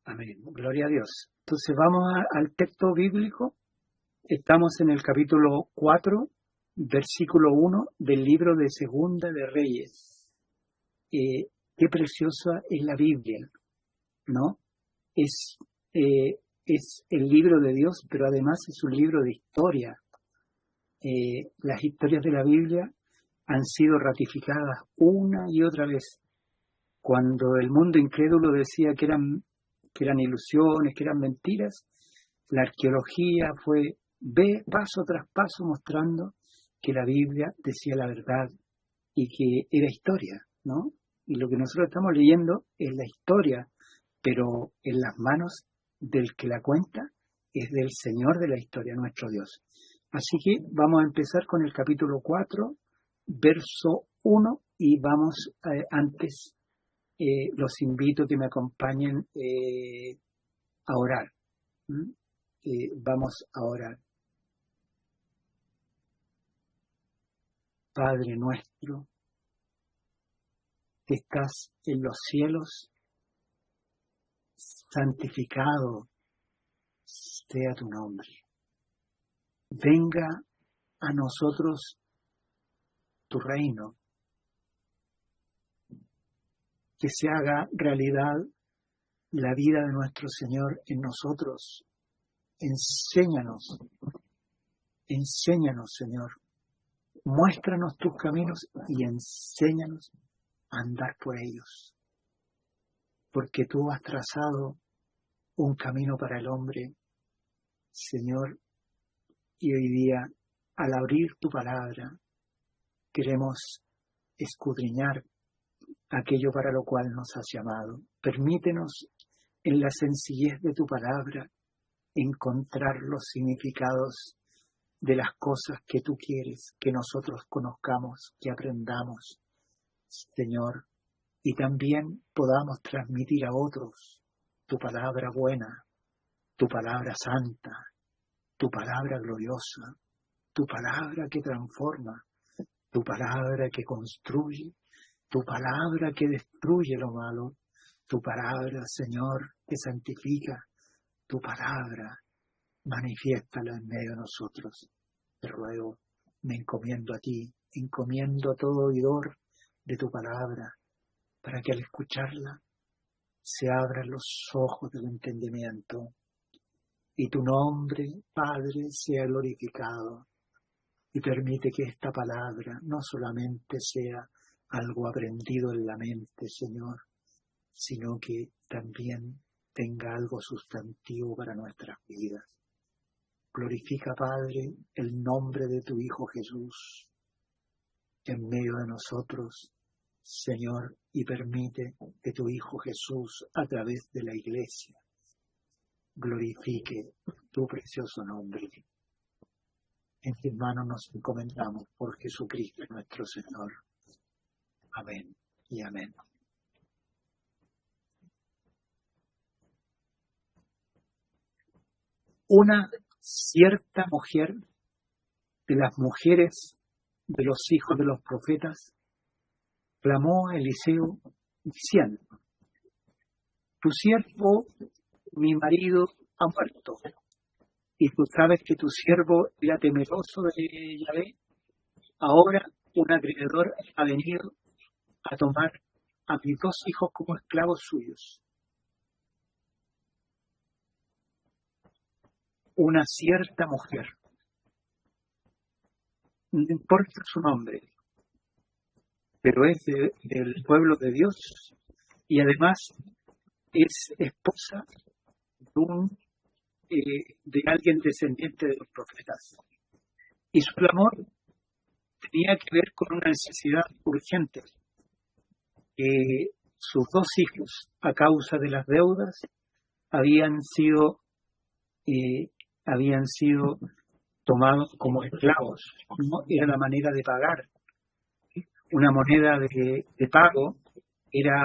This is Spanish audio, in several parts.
Amén. Gloria a Dios. Entonces vamos al texto bíblico. Estamos en el capítulo 4, versículo 1 del libro de Segunda de Reyes. Qué preciosa es la Biblia, ¿no? Es el libro de Dios, pero además es un libro de historia. Las historias de la Biblia han sido ratificadas una y otra vez. Cuando el mundo incrédulo decía que eran ilusiones, que eran mentiras, la arqueología fue paso tras paso mostrando que la Biblia decía la verdad y que era historia, ¿no? Y lo que nosotros estamos leyendo es la historia, pero en las manos del que la cuenta es del Señor de la historia, nuestro Dios. Así que vamos a empezar con el capítulo 4, verso 1, y vamos antes, los invito a que me acompañen a orar. Vamos a orar. Padre nuestro, que estás en los cielos, santificado sea tu nombre. Venga a nosotros tu reino. Que se haga realidad la vida de nuestro Señor en nosotros. Enséñanos, Señor. Muéstranos tus caminos y enséñanos a andar por ellos. Porque tú has trazado un camino para el hombre, Señor, y hoy día, al abrir tu palabra, queremos escudriñar aquello para lo cual nos has llamado. Permítenos, en la sencillez de tu palabra, encontrar los significados de las cosas que tú quieres que nosotros conozcamos, que aprendamos, Señor, y también podamos transmitir a otros tu palabra buena, tu palabra santa, tu palabra gloriosa, tu palabra que transforma, tu palabra que construye, tu palabra que destruye lo malo, tu palabra, Señor, que santifica, tu palabra, manifiéstala en medio de nosotros. Te ruego, me encomiendo a ti, encomiendo a todo oidor de tu palabra, para que al escucharla se abran los ojos del entendimiento y tu nombre, Padre, sea glorificado, y permite que esta palabra no solamente sea algo aprendido en la mente, Señor, sino que también tenga algo sustantivo para nuestras vidas. Glorifica, Padre, el nombre de tu Hijo Jesús en medio de nosotros, Señor, y permite que tu Hijo Jesús, a través de la Iglesia, glorifique tu precioso nombre. En tus manos nos encomendamos por Jesucristo nuestro Señor. Amén y amén. Una cierta mujer de las mujeres de los hijos de los profetas clamó a Eliseo diciendo: tu siervo, mi marido, ha muerto, y tú sabes que tu siervo era temeroso de Yahvé. Ahora un acreedor ha venido a tomar a mis 2 hijos como esclavos suyos. Una cierta mujer, no importa su nombre, pero es del pueblo de Dios y además es esposa de alguien descendiente de los profetas. Y su clamor tenía que ver con una necesidad urgente. Sus 2 hijos, a causa de las deudas, habían sido tomados como esclavos. ¿No? Era la manera de pagar. Una moneda de pago era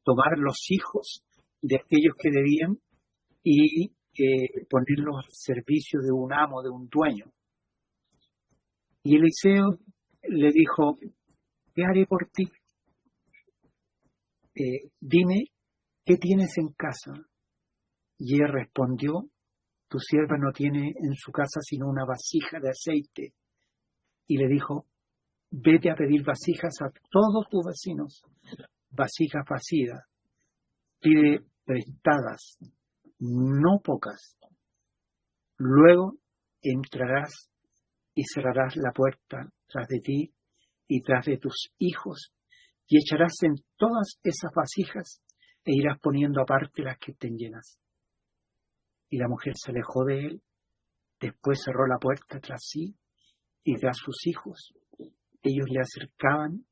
tomar los hijos de aquellos que debían y ponerlos al servicio de un amo, de un dueño. Y Eliseo le dijo: ¿qué haré por ti? Dime, ¿qué tienes en casa? Y ella respondió: tu sierva no tiene en su casa sino una vasija de aceite. Y le dijo: vete a pedir vasijas a todos tus vecinos, vasijas vacías, pide prestadas, no pocas. Luego entrarás y cerrarás la puerta tras de ti y tras de tus hijos, y echarás en todas esas vasijas e irás poniendo aparte las que estén llenas. Y la mujer se alejó de él, después cerró la puerta tras sí y tras sus hijos. Ellos le acercaban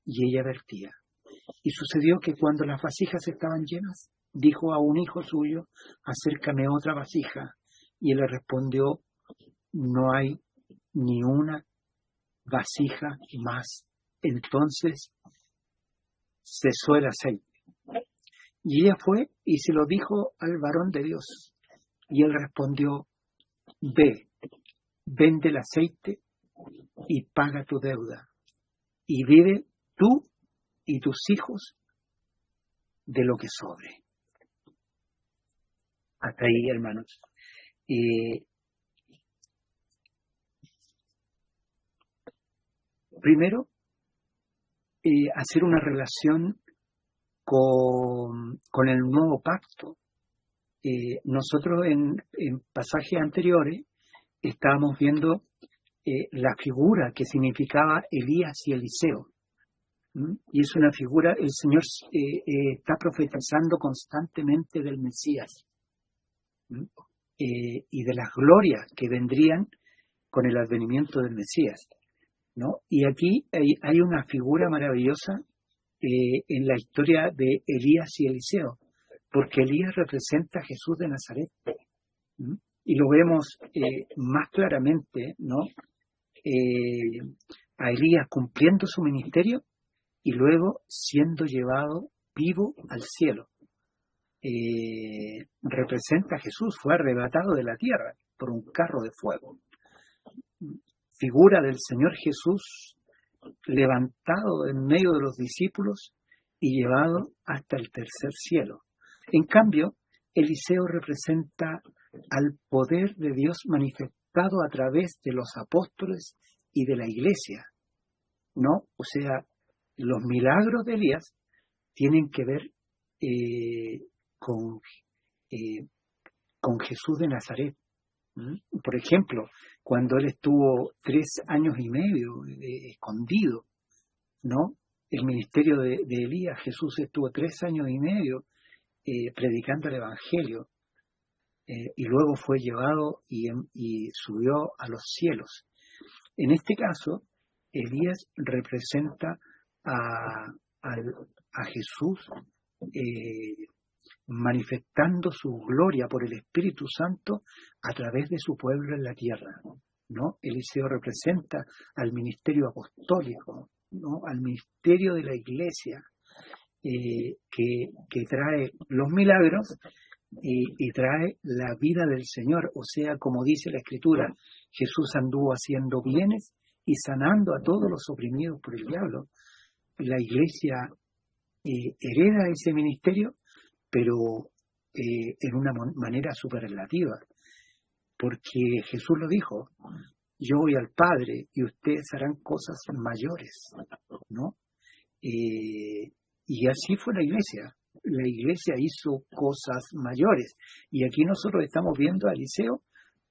y ella vertía. Y sucedió que cuando las vasijas estaban llenas, dijo a un hijo suyo: acércame otra vasija. Y él le respondió: no hay ni una vasija más. Entonces cesó el aceite. Y ella fue y se lo dijo al varón de Dios. Y él respondió: ve, vende el aceite y paga tu deuda, y vive tú y tus hijos de lo que sobre. Hasta ahí, hermanos. Primero, hacer una relación con el nuevo pacto. Nosotros en pasajes anteriores estábamos viendo la figura que significaba Elías y Eliseo. Y es una figura, el Señor está profetizando constantemente del Mesías y de las glorias que vendrían con el advenimiento del Mesías, ¿no? Y aquí hay una figura maravillosa en la historia de Elías y Eliseo, porque Elías representa a Jesús de Nazaret, y lo vemos más claramente, ¿no? A Elías cumpliendo su ministerio y luego siendo llevado vivo al cielo. Representa a Jesús, fue arrebatado de la tierra por un carro de fuego. Figura del Señor Jesús levantado en medio de los discípulos y llevado hasta el tercer cielo. En cambio, Eliseo representa al poder de Dios manifestado a través de los apóstoles y de la iglesia, ¿no? O sea, los milagros de Elías tienen que ver con Jesús de Nazaret. Por ejemplo, cuando él estuvo 3 años y medio escondido, ¿no? El ministerio de Elías, Jesús estuvo 3 años y medio predicando el Evangelio, y luego fue llevado y subió a los cielos. En este caso, Elías representa a Jesús manifestando su gloria por el Espíritu Santo a través de su pueblo en la tierra, ¿no? Eliseo representa al ministerio apostólico, ¿no? Al ministerio de la iglesia, que trae los milagros y trae la vida del Señor. O sea, como dice la Escritura, Jesús anduvo haciendo bienes y sanando a todos los oprimidos por el diablo. La iglesia hereda ese ministerio, pero en una manera superlativa, porque Jesús lo dijo: yo voy al Padre y ustedes harán cosas mayores, ¿no? Y así fue la iglesia. La iglesia hizo cosas mayores, y aquí nosotros estamos viendo a Eliseo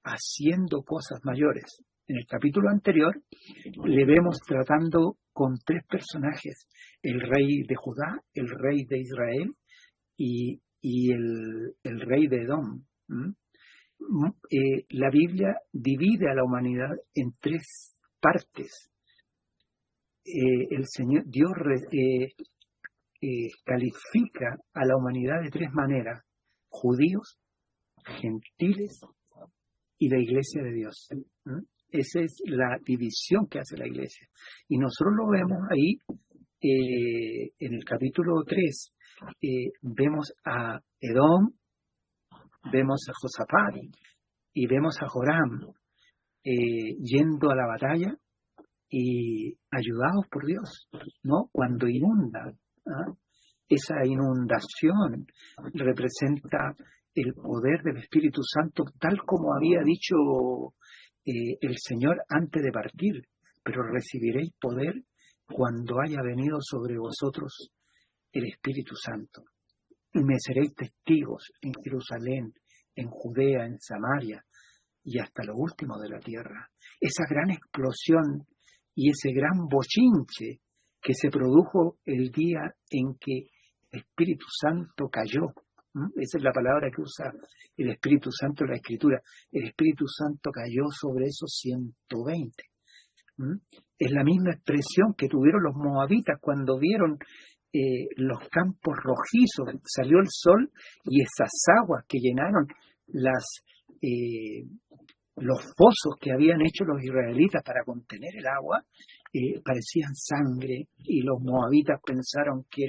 haciendo cosas mayores. En el capítulo anterior le vemos tratando con 3 personajes: el rey de Judá, el rey de Israel y el rey de Edom. La Biblia divide a la humanidad en 3 partes. El Señor, Dios califica a la humanidad de 3 maneras: judíos, gentiles y la iglesia de Dios. Esa es la división que hace la iglesia. Y nosotros lo vemos ahí en el capítulo 3. Vemos a Edom, vemos a Josafat y vemos a Joram yendo a la batalla y ayudados por Dios, ¿no? Cuando inunda, esa inundación representa el poder del Espíritu Santo, tal como había dicho el Señor antes de partir, pero recibiréis poder cuando haya venido sobre vosotros el Espíritu Santo. Y me seréis testigos en Jerusalén, en Judea, en Samaria y hasta lo último de la tierra. Esa gran explosión y ese gran bochinche que se produjo el día en que el Espíritu Santo cayó. Esa es la palabra que usa el Espíritu Santo en la Escritura. El Espíritu Santo cayó sobre esos 120. Es la misma expresión que tuvieron los moabitas cuando vieron los campos rojizos, salió el sol y esas aguas que llenaron los pozos que habían hecho los israelitas para contener el agua, parecían sangre, y los moabitas pensaron que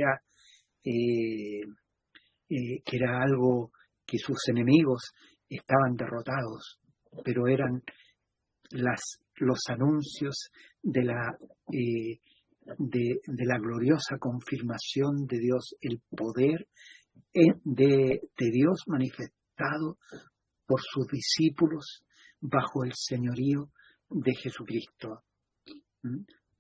era algo que sus enemigos estaban derrotados, pero eran los anuncios de la gloriosa confirmación de Dios, el poder de Dios manifestado por sus discípulos bajo el señorío de Jesucristo.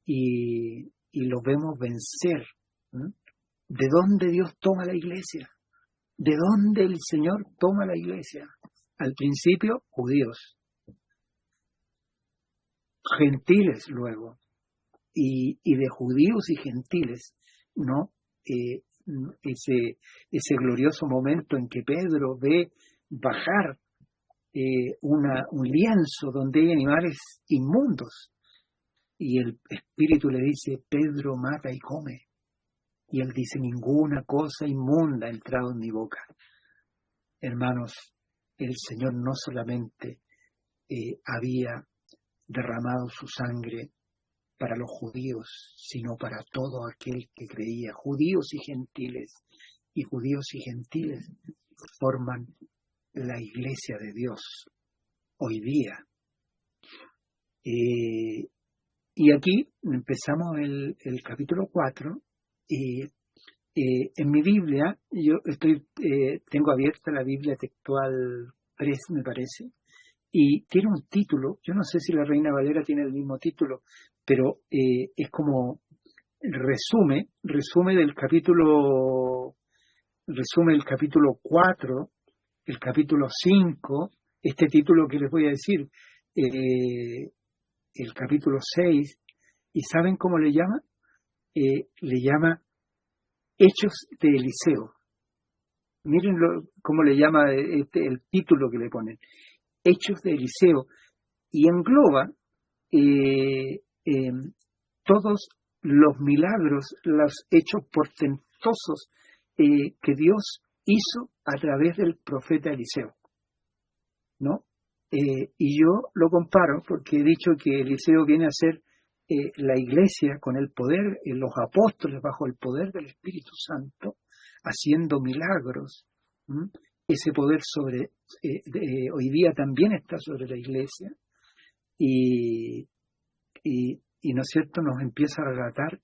Y lo vemos vencer. ¿De dónde Dios toma la iglesia? ¿De dónde el Señor toma la iglesia? Al principio, judíos, gentiles luego, y de judíos y gentiles, ¿no? Ese glorioso momento en que Pedro ve bajar un lienzo donde hay animales inmundos, y el Espíritu le dice: Pedro, mata y come. Y él dice: ninguna cosa inmunda ha entrado en mi boca. Hermanos, el Señor no solamente había derramado su sangre para los judíos, sino para todo aquel que creía. Judíos y gentiles forman la iglesia de Dios hoy día. Y aquí empezamos el capítulo 4. En mi Biblia, yo tengo abierta la Biblia Textual Press, me parece, y tiene un título. Yo no sé si la Reina Valera tiene el mismo título, pero es como resume el capítulo 4, el capítulo 5, este título que les voy a decir, el capítulo 6, ¿y saben cómo le llama? Le llama Hechos de Eliseo. Miren cómo le llama el título que le ponen, Hechos de Eliseo, y engloba todos los milagros, los hechos portentosos que Dios hizo a través del profeta Eliseo, ¿no? Y yo lo comparo porque he dicho que Eliseo viene a ser la iglesia con el poder, los apóstoles bajo el poder del Espíritu Santo, haciendo milagros. Ese poder hoy día también está sobre la iglesia, y ¿no es cierto?, nos empieza a relatar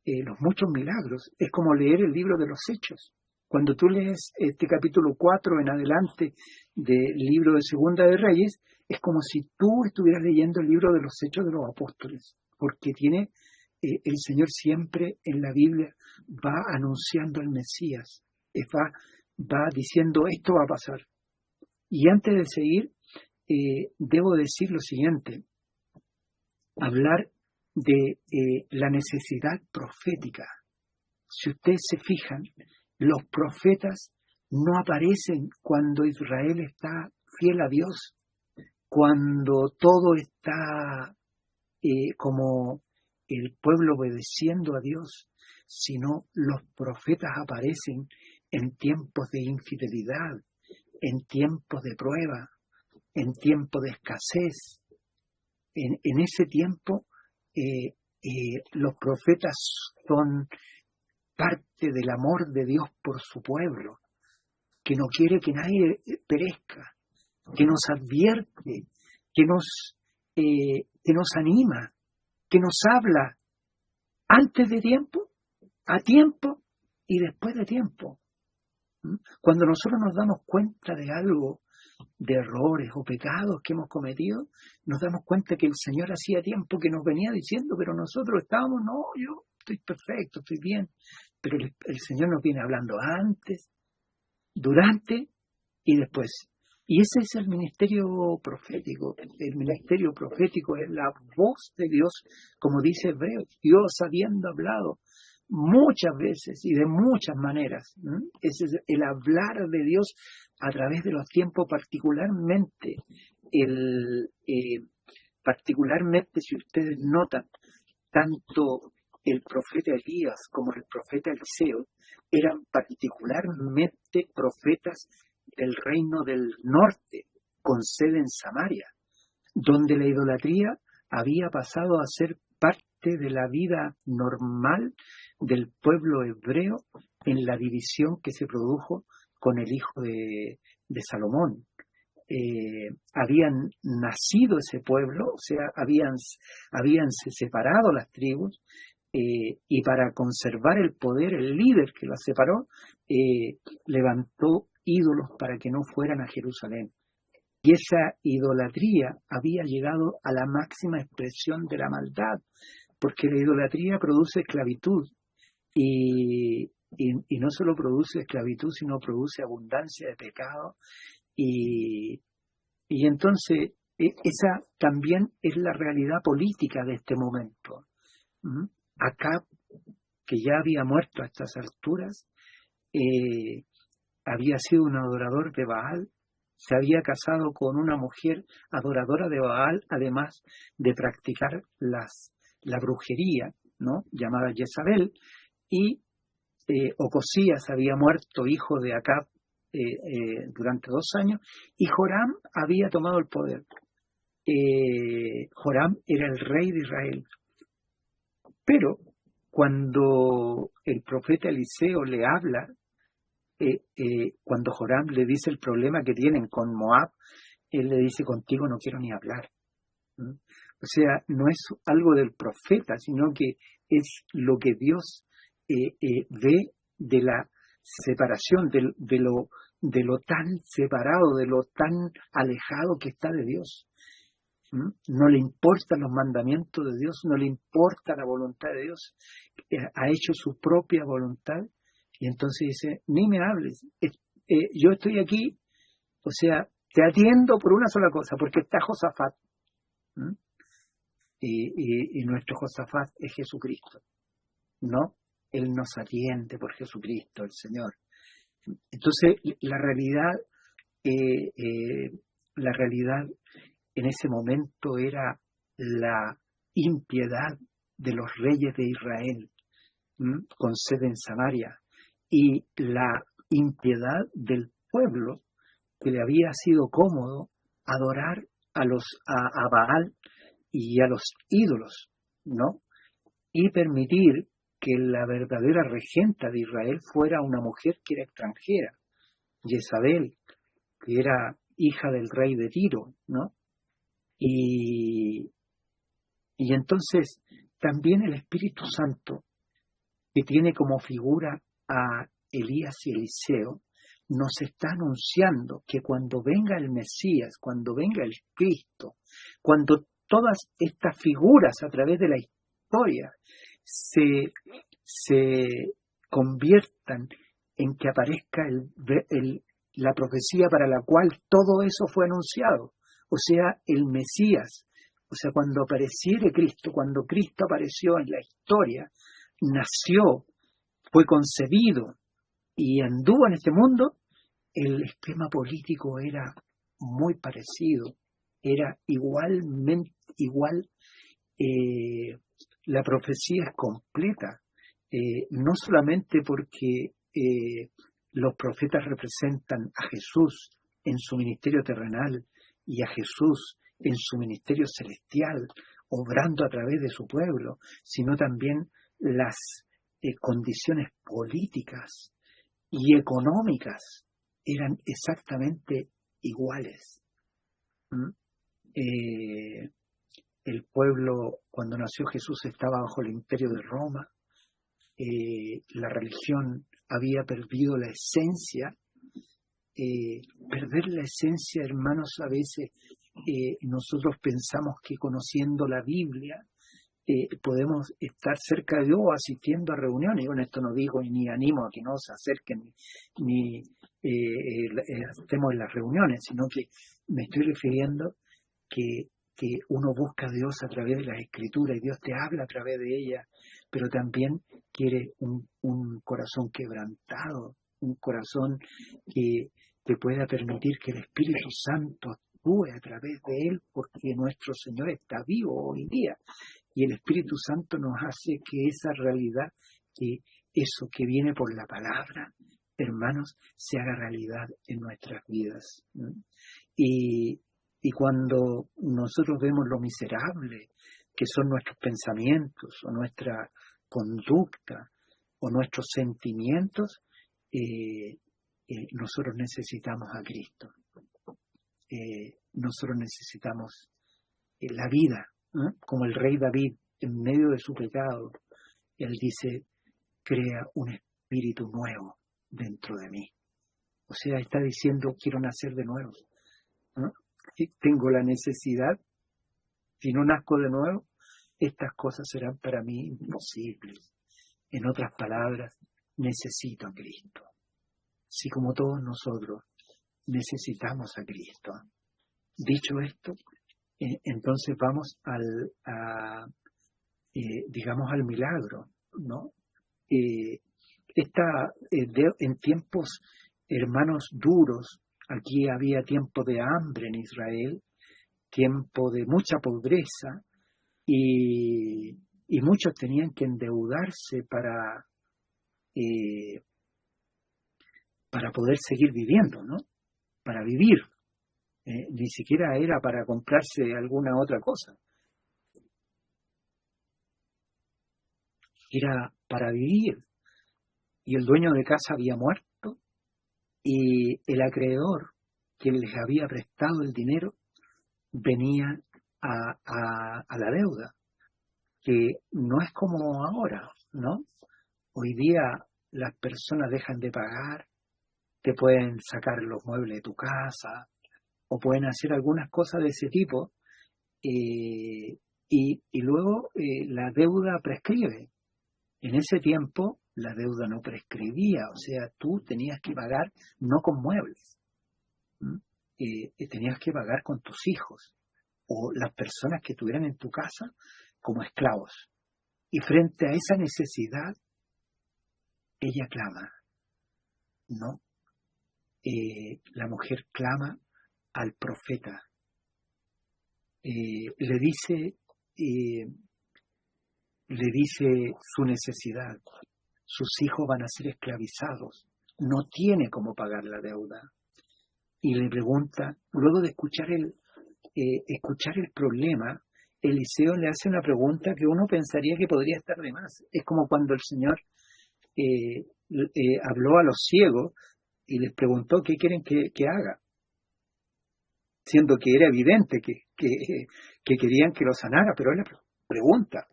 los muchos milagros. Es como leer el libro de los Hechos. Cuando tú lees este capítulo 4 en adelante del libro de Segunda de Reyes, es como si tú estuvieras leyendo el libro de los Hechos de los Apóstoles, porque tiene el Señor siempre en la Biblia va anunciando al Mesías, va diciendo: esto va a pasar. Y antes de seguir, debo decir lo siguiente: hablar de la necesidad profética. Si ustedes se fijan, los profetas no aparecen cuando Israel está fiel a Dios, cuando todo está como el pueblo obedeciendo a Dios, sino los profetas aparecen en tiempos de infidelidad, en tiempos de prueba, en tiempos de escasez. En ese tiempo los profetas son parte del amor de Dios por su pueblo, que no quiere que nadie perezca, que nos advierte, que nos anima, que nos habla antes de tiempo, a tiempo y después de tiempo. Cuando nosotros nos damos cuenta de algo, de errores o pecados que hemos cometido, nos damos cuenta que el Señor hacía tiempo que nos venía diciendo, pero nosotros estábamos, no, yo estoy perfecto, estoy bien, pero el Señor nos viene hablando antes, durante y después. Y ese es el ministerio profético. El ministerio profético es la voz de Dios, como dice Hebreos, Dios habiendo hablado muchas veces y de muchas maneras. Ese es el hablar de Dios a través de los tiempos, particularmente si ustedes notan, tanto el profeta Elías como el profeta Eliseo eran particularmente profetas del reino del norte, con sede en Samaria, donde la idolatría había pasado a ser parte de la vida normal del pueblo hebreo en la división que se produjo con el hijo de Salomón. Habían nacido ese pueblo, o sea, habíanse separado las tribus, y para conservar el poder, el líder que las separó, levantó ídolos para que no fueran a Jerusalén. Y esa idolatría había llegado a la máxima expresión de la maldad, porque la idolatría produce esclavitud, y no solo produce esclavitud, sino produce abundancia de pecado, y entonces esa también es la realidad política de este momento. Acab, que ya había muerto a estas alturas, había sido un adorador de Baal, se había casado con una mujer adoradora de Baal, además de practicar la brujería, ¿no?, llamada Jezabel, y Ocosías había muerto, hijo de Acab, durante 2 años, y Joram había tomado el poder. Joram era el rey de Israel. Pero cuando el profeta Eliseo le habla, cuando Joram le dice el problema que tienen con Moab, él le dice, contigo no quiero ni hablar. O sea, no es algo del profeta, sino que es lo que Dios ve de la separación, de lo tan separado, de lo tan alejado que está de Dios. No le importan los mandamientos de Dios, no le importa la voluntad de Dios, ha hecho su propia voluntad, y entonces dice, ni me hables, yo estoy aquí, o sea, te atiendo por una sola cosa, porque está Josafat, y nuestro Josafat es Jesucristo, ¿no? Él nos atiende por Jesucristo, el Señor. Entonces, la realidad en ese momento era la impiedad de los reyes de Israel, con sede en Samaria, y la impiedad del pueblo, que le había sido cómodo adorar a Baal y a los ídolos, ¿no? Y permitir que la verdadera regenta de Israel fuera una mujer que era extranjera, Jezabel, que era hija del rey de Tiro, ¿no? Y entonces también el Espíritu Santo, que tiene como figura a Elías y Eliseo, nos está anunciando que cuando venga el Mesías, cuando venga el Cristo, cuando todas estas figuras a través de la historia se conviertan en que aparezca la profecía para la cual todo eso fue anunciado, o sea, el Mesías. O sea, cuando apareciere Cristo, cuando Cristo apareció en la historia, nació, fue concebido y anduvo en este mundo, el esquema político era muy parecido, era igual. La profecía es completa, no solamente porque los profetas representan a Jesús en su ministerio terrenal y a Jesús en su ministerio celestial, obrando a través de su pueblo, sino también las condiciones políticas y económicas eran exactamente iguales. El pueblo, cuando nació Jesús, estaba bajo el imperio de Roma. La religión había perdido la esencia. Perder la esencia, hermanos, a veces nosotros pensamos que conociendo la Biblia podemos estar cerca de Dios asistiendo a reuniones. Yo en esto no digo ni animo a que no se acerquen ni estemos en las reuniones, sino que me estoy refiriendo que uno busca a Dios a través de las Escrituras y Dios te habla a través de ellas, pero también quiere un corazón quebrantado, un corazón que pueda permitir que el Espíritu Santo actúe a través de él, porque nuestro Señor está vivo hoy día y el Espíritu Santo nos hace que esa realidad, que eso que viene por la palabra, hermanos, se haga realidad en nuestras vidas. Y cuando nosotros vemos lo miserable que son nuestros pensamientos o nuestra conducta o nuestros sentimientos, nosotros necesitamos a Cristo. Nosotros necesitamos la vida, como el rey David en medio de su pecado, él dice, crea un espíritu nuevo dentro de mí. O sea, está diciendo, quiero nacer de nuevo. Tengo la necesidad, si no nazco de nuevo, estas cosas serán para mí imposibles. En otras palabras, necesito a Cristo. Así como todos nosotros necesitamos a Cristo. Dicho esto, entonces vamos digamos al milagro, ¿no? En tiempos, hermanos, duros, aquí había tiempo de hambre en Israel, tiempo de mucha pobreza, y muchos tenían que endeudarse para poder seguir viviendo, ¿no? Para vivir. Ni siquiera era para comprarse alguna otra cosa. Era para vivir. Y el dueño de casa había muerto y el acreedor que les había prestado el dinero venía a la deuda, que no es como ahora, ¿no? Hoy día las personas dejan de pagar, te pueden sacar los muebles de tu casa o pueden hacer algunas cosas de ese tipo y luego la deuda prescribe. En ese tiempo la deuda no prescribía, o sea, tú tenías que pagar no con muebles, tenías que pagar con tus hijos o las personas que tuvieran en tu casa como esclavos. Y frente a esa necesidad, ella clama, ¿no? La mujer clama al profeta, le dice su necesidad, sus hijos van a ser esclavizados, no tiene cómo pagar la deuda. Y le pregunta, luego de escuchar el problema, Eliseo le hace una pregunta que uno pensaría que podría estar de más. Es como cuando el Señor habló a los ciegos y les preguntó qué quieren que haga, siendo que era evidente que querían que lo sanara, pero él le pregunta,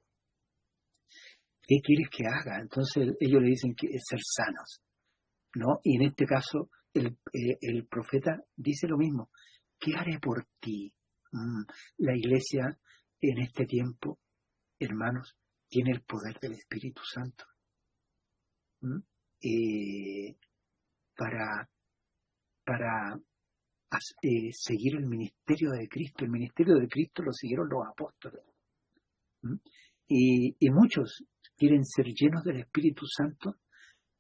¿qué quieres que haga? Entonces ellos le dicen que es ser sanos, ¿no? Y en este caso el profeta dice lo mismo, ¿qué haré por ti? La iglesia en este tiempo, hermanos, tiene el poder del Espíritu Santo para seguir el ministerio de Cristo. El ministerio de Cristo lo siguieron los apóstoles. Y muchos quieren ser llenos del Espíritu Santo,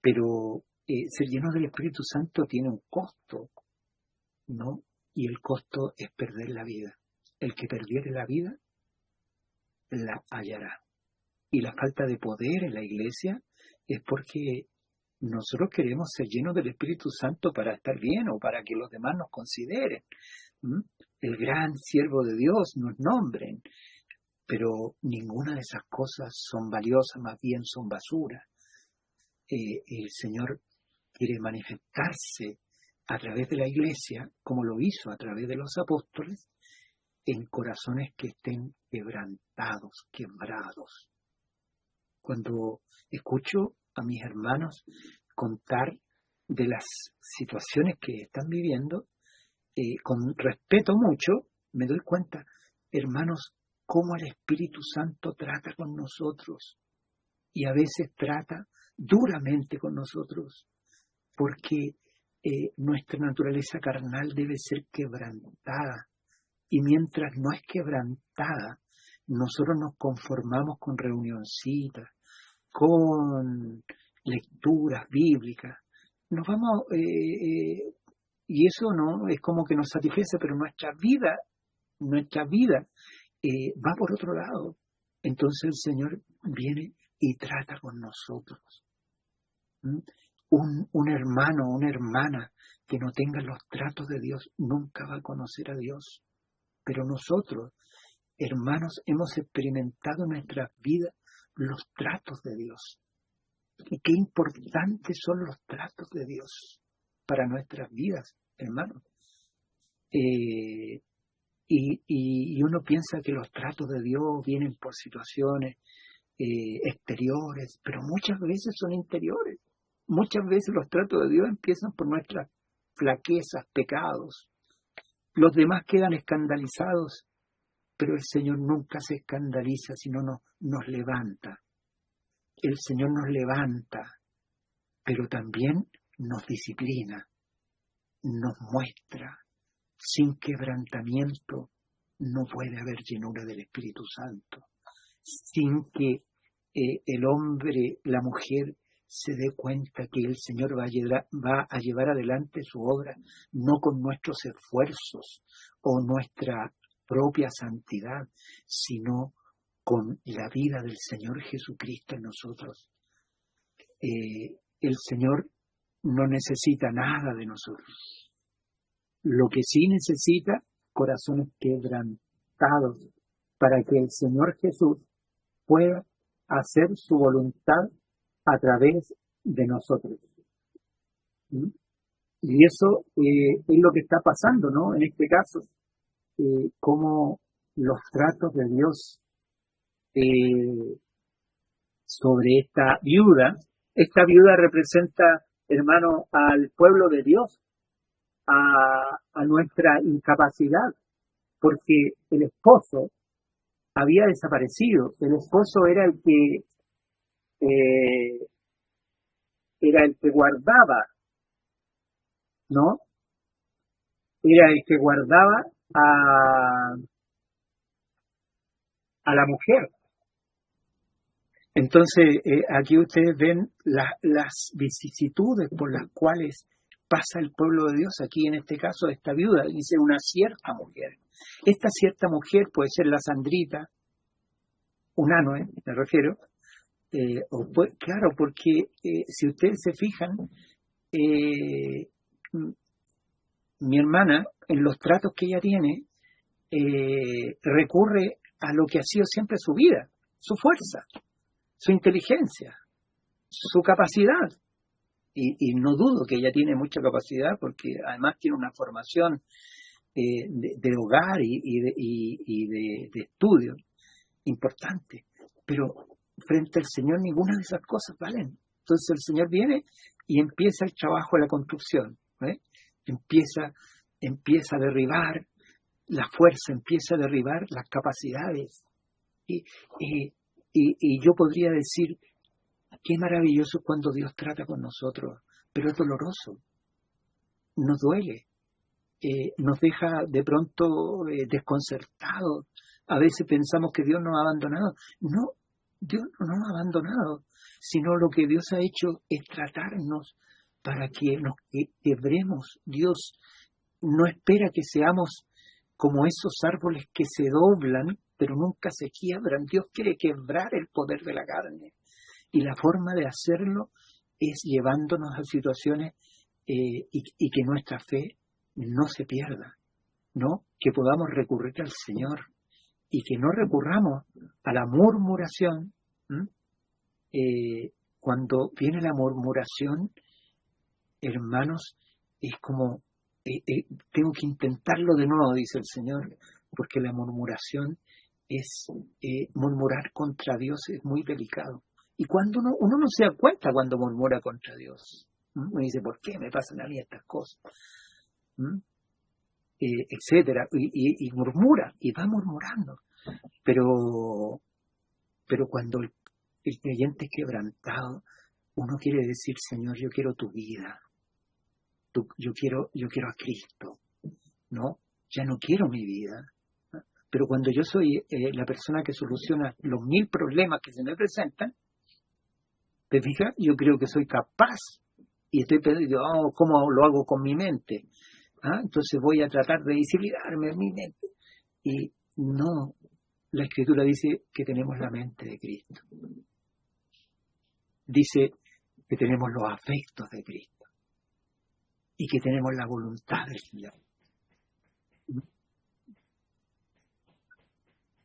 pero ser llenos del Espíritu Santo tiene un costo, ¿no? Y el costo es perder la vida. El que perdiere la vida, la hallará. Y la falta de poder en la iglesia es porque nosotros queremos ser llenos del Espíritu Santo para estar bien o para que los demás nos consideren. El gran siervo de Dios nos nombren. Pero ninguna de esas cosas son valiosas, más bien son basura. El Señor quiere manifestarse a través de la iglesia, como lo hizo a través de los apóstoles, en corazones que estén quebrantados, quebrados. Cuando escucho a mis hermanos contar de las situaciones que están viviendo, con respeto mucho, me doy cuenta, hermanos, cómo el Espíritu Santo trata con nosotros y a veces trata duramente con nosotros, porque nuestra naturaleza carnal debe ser quebrantada, y mientras no es quebrantada, nosotros nos conformamos con reunioncitas, con lecturas bíblicas, nos vamos, y eso no es como que nos satisface, pero nuestra vida va por otro lado. Entonces el Señor viene y trata con nosotros. Un hermano, una hermana que no tenga los tratos de Dios nunca va a conocer a Dios. Pero nosotros, hermanos, hemos experimentado en nuestras vidas los tratos de Dios. Y qué importantes son los tratos de Dios para nuestras vidas, hermanos. Y uno piensa que los tratos de Dios vienen por situaciones exteriores, pero muchas veces son interiores. Muchas veces los tratos de Dios empiezan por nuestras flaquezas, pecados. Los demás quedan escandalizados, pero el Señor nunca se escandaliza, sino nos levanta. El Señor nos levanta, pero también nos disciplina, nos muestra. Sin quebrantamiento no puede haber llenura del Espíritu Santo. Sin que el hombre, la mujer, se dé cuenta que el Señor va a llevar adelante su obra, no con nuestros esfuerzos o nuestra propia santidad, sino con la vida del Señor Jesucristo en nosotros. El Señor no necesita nada de nosotros. Lo que sí necesita, corazones quebrantados, para que el Señor Jesús pueda hacer su voluntad a través de nosotros. ¿Mm? Y eso es lo que está pasando, ¿no? En este caso, como los tratos de Dios sobre esta viuda representa, hermano, al pueblo de Dios, a nuestra incapacidad, porque el esposo había desaparecido. El esposo era el que guardaba, ¿no? Era el que guardaba a la mujer. Entonces, aquí ustedes ven las vicisitudes por las cuales pasa el pueblo de Dios. Aquí en este caso, esta viuda dice una cierta mujer. Esta cierta mujer puede ser la Sandrita, un Anoe, me refiero. Claro, porque si ustedes se fijan, mi hermana, en los tratos que ella tiene, recurre a lo que ha sido siempre su vida, su fuerza, su inteligencia, su capacidad. Y no dudo que ella tiene mucha capacidad, porque además tiene una formación de hogar y de estudio importante. Pero frente al Señor ninguna de esas cosas valen. Entonces el Señor viene y empieza el trabajo de la construcción, ¿eh? Empieza a derribar la fuerza, empieza a derribar las capacidades. Y yo podría decir, qué maravilloso cuando Dios trata con nosotros, pero es doloroso, nos duele, nos deja de pronto desconcertados. A veces pensamos que Dios nos ha abandonado. No, Dios no nos ha abandonado, sino lo que Dios ha hecho es tratarnos para que nos quebremos. Dios no espera que seamos como esos árboles que se doblan, pero nunca se quiebran. Dios quiere quebrar el poder de la carne. Y la forma de hacerlo es llevándonos a situaciones y que nuestra fe no se pierda, ¿no? Que podamos recurrir al Señor y que no recurramos a la murmuración. Cuando viene la murmuración, hermanos, es como, tengo que intentarlo de nuevo, dice el Señor, porque la murmuración murmurar contra Dios es muy delicado. Y cuando uno no se da cuenta cuando murmura contra Dios. Uno dice, ¿por qué me pasan a mí estas cosas? ¿Mm? Etcétera. Y murmura, y va murmurando. Pero cuando el creyente es quebrantado, uno quiere decir, Señor, yo quiero tu vida. Yo quiero a Cristo. No, ya no quiero mi vida. Pero cuando yo soy la persona que soluciona los 1000 problemas que se me presentan, ¿te fijas? Yo creo que soy capaz y estoy pensando, ¿cómo lo hago con mi mente? Entonces voy a tratar de disciplinarme en mi mente. Y no, la Escritura dice que tenemos la mente de Cristo. Dice que tenemos los afectos de Cristo y que tenemos la voluntad del Señor.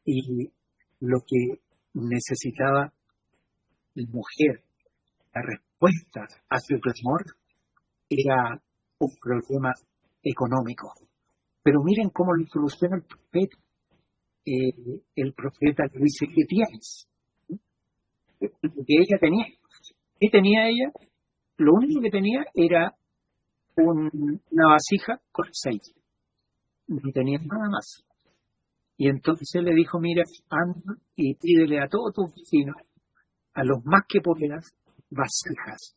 Y lo que necesitaba la mujer, la respuesta a su clamor, era un problema económico. Pero miren cómo lo soluciona el profeta. El profeta le dice, ¿qué tienes? Lo que ella tenía. ¿Qué tenía ella? Lo único que tenía era una vasija con aceite. No tenía nada más. Y entonces le dijo, mira, anda y pídele a todos tus vecinos, a los más que puedas, vasijas.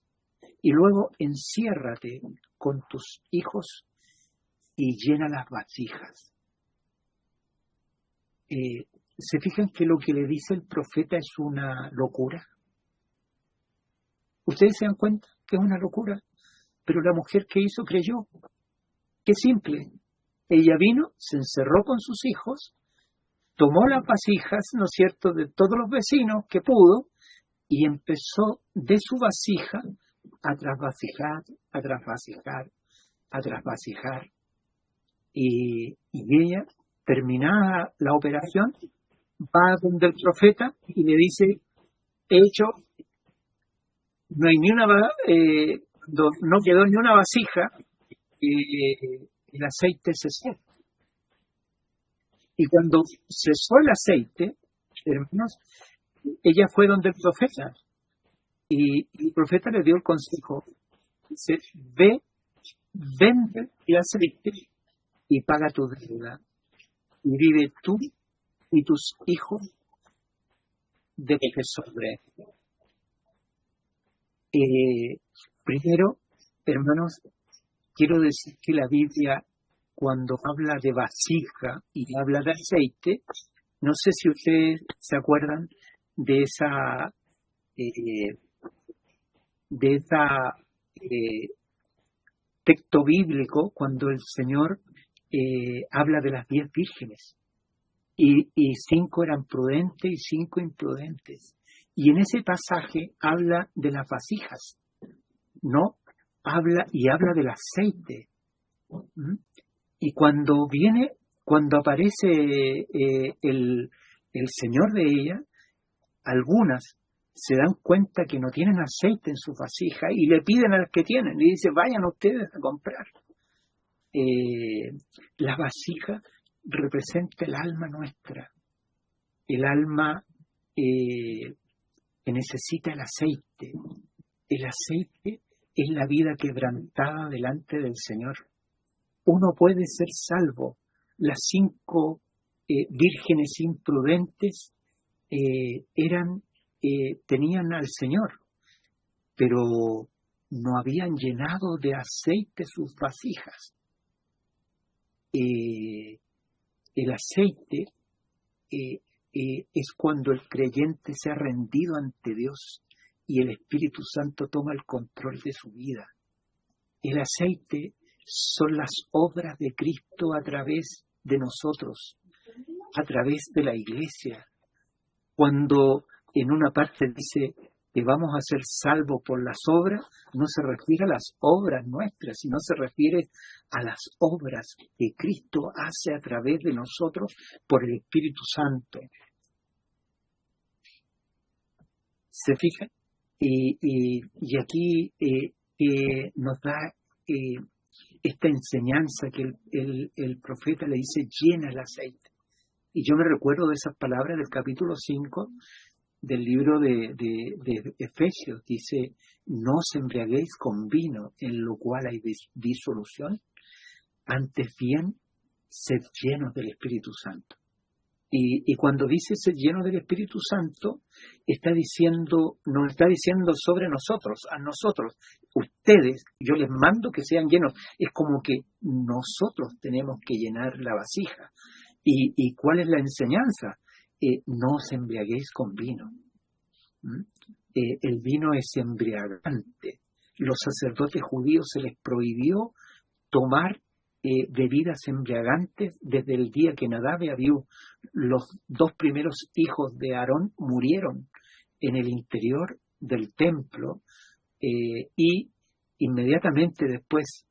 Y luego enciérrate con tus hijos y llena las vasijas. ¿Se fijan que lo que le dice el profeta es una locura? ¿Ustedes se dan cuenta que es una locura? Pero la mujer que hizo creyó. Qué simple. Ella vino, se encerró con sus hijos, tomó las vasijas, ¿no es cierto?, de todos los vecinos que pudo, y empezó de su vasija a trasvasijar, a trasvasijar, a trasvasijar. Y ella, terminada la operación, va donde el profeta y le dice, he hecho, no hay ni una, no quedó ni una vasija, el aceite cesó. Y cuando cesó el aceite, hermanos, ella fue donde el profeta. Y el profeta le dio el consejo. Dice, ve, vende el aceite y paga tu deuda. Y vive tú y tus hijos de lo que sobre. Primero, hermanos, quiero decir que la Biblia, cuando habla de vasija y habla de aceite, no sé si ustedes se acuerdan de esa texto bíblico cuando el Señor habla de las 10 vírgenes y 5 eran prudentes y 5 imprudentes. Y en ese pasaje habla de las vasijas, ¿no? Habla del aceite. Y cuando aparece el Señor de ella, algunas se dan cuenta que no tienen aceite en su vasija y le piden a las que tienen, y dice, vayan ustedes a comprar. La vasija representa el alma nuestra, el alma que necesita el aceite. El aceite es la vida quebrantada delante del Señor. Uno puede ser salvo. Las 5 vírgenes imprudentes tenían al Señor, pero no habían llenado de aceite sus vasijas. El aceite es cuando el creyente se ha rendido ante Dios y el Espíritu Santo toma el control de su vida. El aceite son las obras de Cristo a través de nosotros, a través de la iglesia. Cuando en una parte dice que vamos a ser salvos por las obras, no se refiere a las obras nuestras, sino se refiere a las obras que Cristo hace a través de nosotros por el Espíritu Santo. ¿Se fijan? Y aquí nos da esta enseñanza que el profeta le dice, llena el aceite. Y yo me recuerdo de esas palabras del capítulo 5, del libro de Efesios. Dice, no os embriaguéis con vino, en lo cual hay disolución, antes bien, sed llenos del Espíritu Santo. Y cuando dice ser lleno del Espíritu Santo, nos está diciendo sobre nosotros, a nosotros, ustedes, yo les mando que sean llenos. Es como que nosotros tenemos que llenar la vasija. ¿Y cuál es la enseñanza? No os embriaguéis con vino. El vino es embriagante. Los sacerdotes judíos se les prohibió tomar bebidas embriagantes desde el día que Nadab y Abiú, los dos primeros hijos de Aarón, murieron en el interior del templo, y inmediatamente después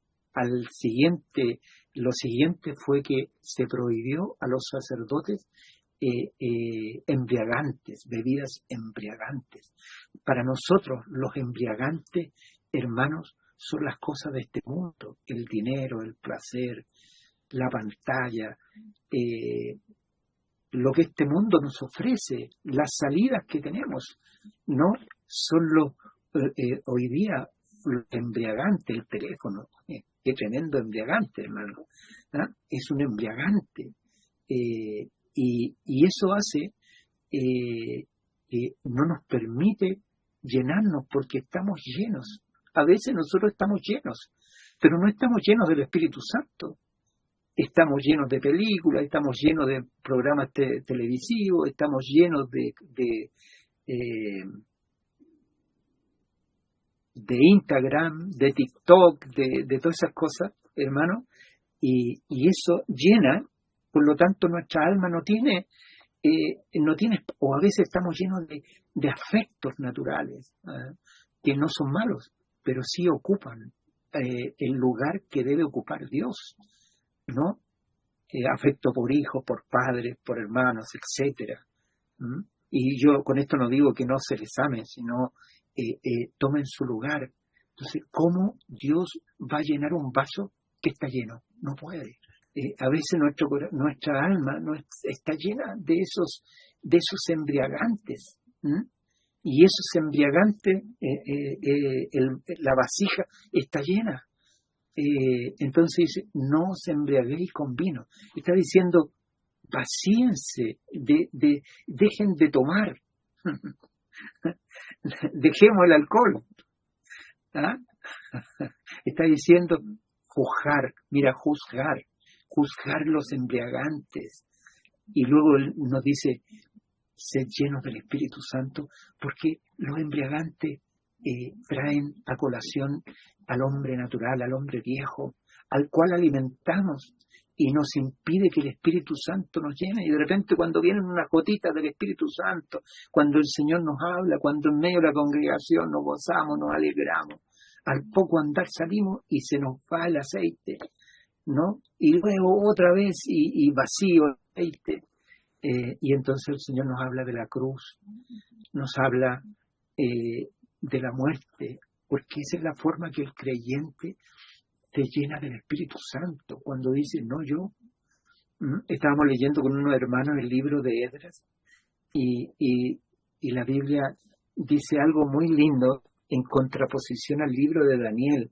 lo siguiente fue que se prohibió a los sacerdotes bebidas embriagantes. Para nosotros los embriagantes, hermanos, son las cosas de este mundo, el dinero, el placer, la pantalla, lo que este mundo nos ofrece, las salidas que tenemos, ¿no? Son hoy día los embriagantes, el teléfono, qué tremendo embriagante, hermano, ¿ah? Es un embriagante, y eso hace que no nos permite llenarnos porque estamos llenos. A veces nosotros estamos llenos, pero no estamos llenos del Espíritu Santo. Estamos llenos de películas, estamos llenos de programas televisivos, estamos llenos de Instagram, de TikTok, de todas esas cosas, hermano, y eso llena. Por lo tanto, nuestra alma no tiene, o a veces estamos llenos de afectos naturales, que no son malos, pero sí ocupan el lugar que debe ocupar Dios, ¿no? Afecto por hijos, por padres, por hermanos, etcétera. Y yo con esto no digo que no se les ame, sino tomen su lugar. Entonces, ¿cómo Dios va a llenar un vaso que está lleno? No puede. A veces nuestra alma está llena de esos embriagantes. Y esos embriagantes, la vasija está llena. Entonces dice, no os embriaguéis con vino. Está diciendo, vacíense, dejen de tomar. Dejemos el alcohol. ¿Ah? Está diciendo, juzgar los embriagantes. Y luego él nos dice, sed llenos del Espíritu Santo, porque los embriagantes traen a colación al hombre natural, al hombre viejo, al cual alimentamos y nos impide que el Espíritu Santo nos llene. Y de repente cuando vienen unas gotitas del Espíritu Santo, cuando el Señor nos habla, cuando en medio de la congregación nos gozamos, nos alegramos, al poco andar salimos y se nos va el aceite, ¿no? Y luego otra vez y vacío el aceite. Y entonces el Señor nos habla de la cruz, nos habla de la muerte, porque esa es la forma que el creyente te llena del Espíritu Santo. Cuando dice, no yo. Estábamos leyendo con unos hermanos el libro de Esdras, y la Biblia dice algo muy lindo en contraposición al libro de Daniel.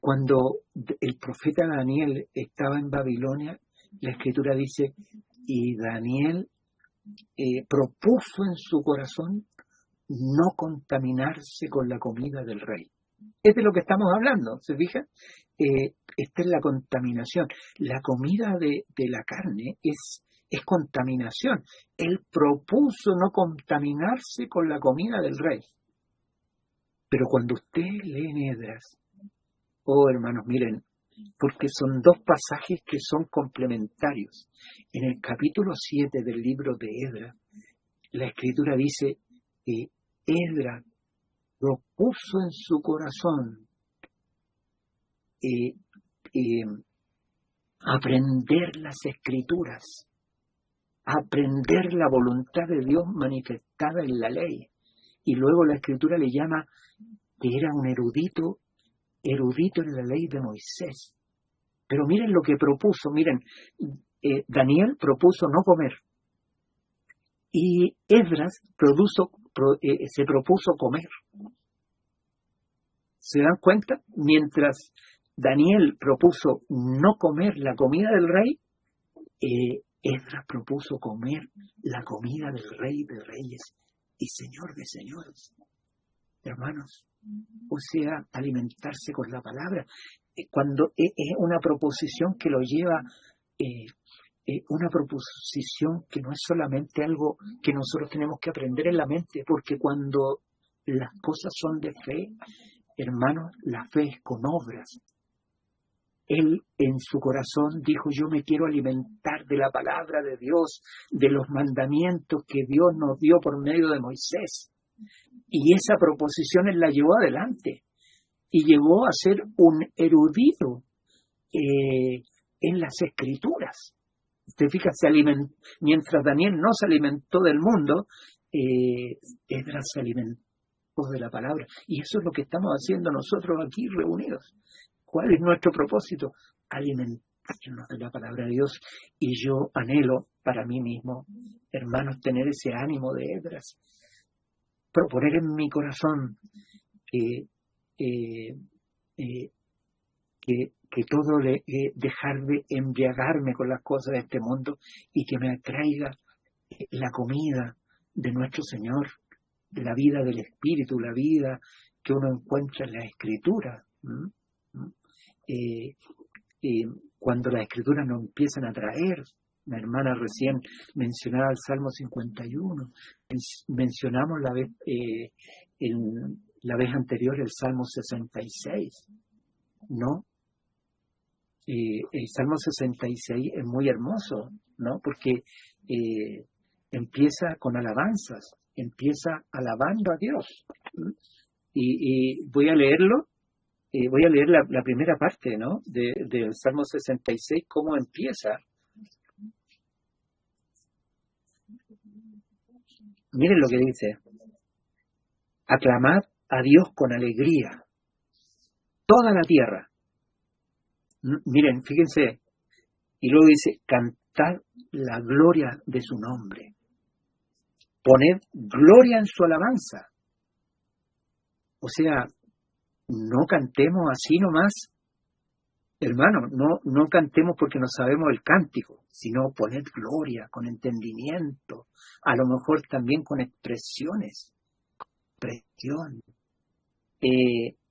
Cuando el profeta Daniel estaba en Babilonia, la Escritura dice, y Daniel propuso en su corazón no contaminarse con la comida del rey. Es de lo que estamos hablando, ¿se fijan? Esta es la contaminación. La comida de la carne es contaminación. Él propuso no contaminarse con la comida del rey. Pero cuando usted lee en Esdras, oh hermanos, miren, porque son dos pasajes que son complementarios. En el capítulo 7 del libro de Esdras, la Escritura dice que Esdras propuso en su corazón aprender las Escrituras, aprender la voluntad de Dios manifestada en la ley. Y luego la Escritura le llama que era un erudito en la ley de Moisés. Pero miren lo que propuso, miren, Daniel propuso no comer. Y Esdras se propuso comer. ¿Se dan cuenta? Mientras Daniel propuso no comer la comida del rey, Esdras propuso comer la comida del Rey de Reyes y Señor de Señores. Hermanos, o sea, alimentarse con la palabra. Cuando es una proposición que lo lleva, una proposición que no es solamente algo que nosotros tenemos que aprender en la mente, porque cuando las cosas son de fe, hermanos, la fe es con obras. Él en su corazón dijo: yo me quiero alimentar de la palabra de Dios, de los mandamientos que Dios nos dio por medio de Moisés. Y esa proposición él la llevó adelante y llegó a ser un erudito en las Escrituras. Usted fija, mientras Daniel no se alimentó del mundo, Esdras se alimentó de la palabra. Y eso es lo que estamos haciendo nosotros aquí reunidos. ¿Cuál es nuestro propósito? Alimentarnos de la palabra de Dios. Y yo anhelo para mí mismo, hermanos, tener ese ánimo de Esdras. Proponer en mi corazón que todo dejar de embriagarme con las cosas de este mundo y que me atraiga la comida de nuestro Señor, la vida del Espíritu, la vida que uno encuentra en la Escritura. Cuando las Escrituras nos empiezan a traer, la hermana recién mencionaba el Salmo 51, mencionamos la vez anterior el Salmo 66, ¿no? El Salmo 66 es muy hermoso, ¿no? Porque empieza con alabanzas, empieza alabando a Dios. Y voy a leerlo. Voy a leer la primera parte, ¿no? Del Salmo 66, cómo empieza. Miren lo que dice: aclamad a Dios con alegría, toda la tierra. Miren, fíjense, y luego dice: cantad la gloria de su nombre, poned gloria en su alabanza. O sea, no cantemos así nomás, hermano, no cantemos porque no sabemos el cántico, sino poned gloria con entendimiento, a lo mejor también con expresiones,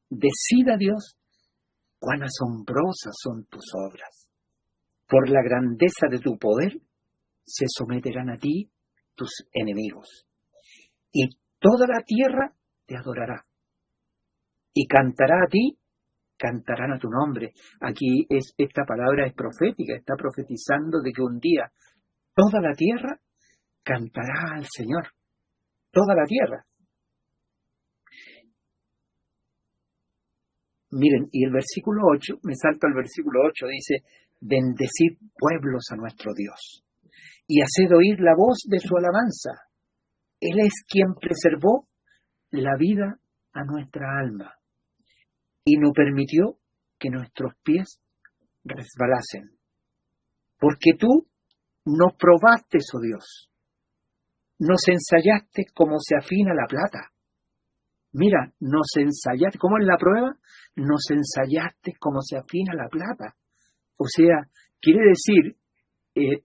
decida Dios cuán asombrosas son tus obras. Por la grandeza de tu poder se someterán a ti tus enemigos, y toda la tierra te adorará, y cantará a ti, cantarán a tu nombre. Aquí esta palabra es profética, está profetizando de que un día toda la tierra cantará al Señor, toda la tierra. Miren, y el versículo 8, me salto al versículo 8, dice: bendecid pueblos a nuestro Dios, y haced oír la voz de su alabanza. Él es quien preservó la vida a nuestra alma, y no permitió que nuestros pies resbalasen. Porque tú nos probaste, oh Dios, nos ensayaste como se afina la plata. Mira, nos ensayaste, ¿cómo es la prueba? Nos ensayaste como se afina la plata. O sea, quiere decir,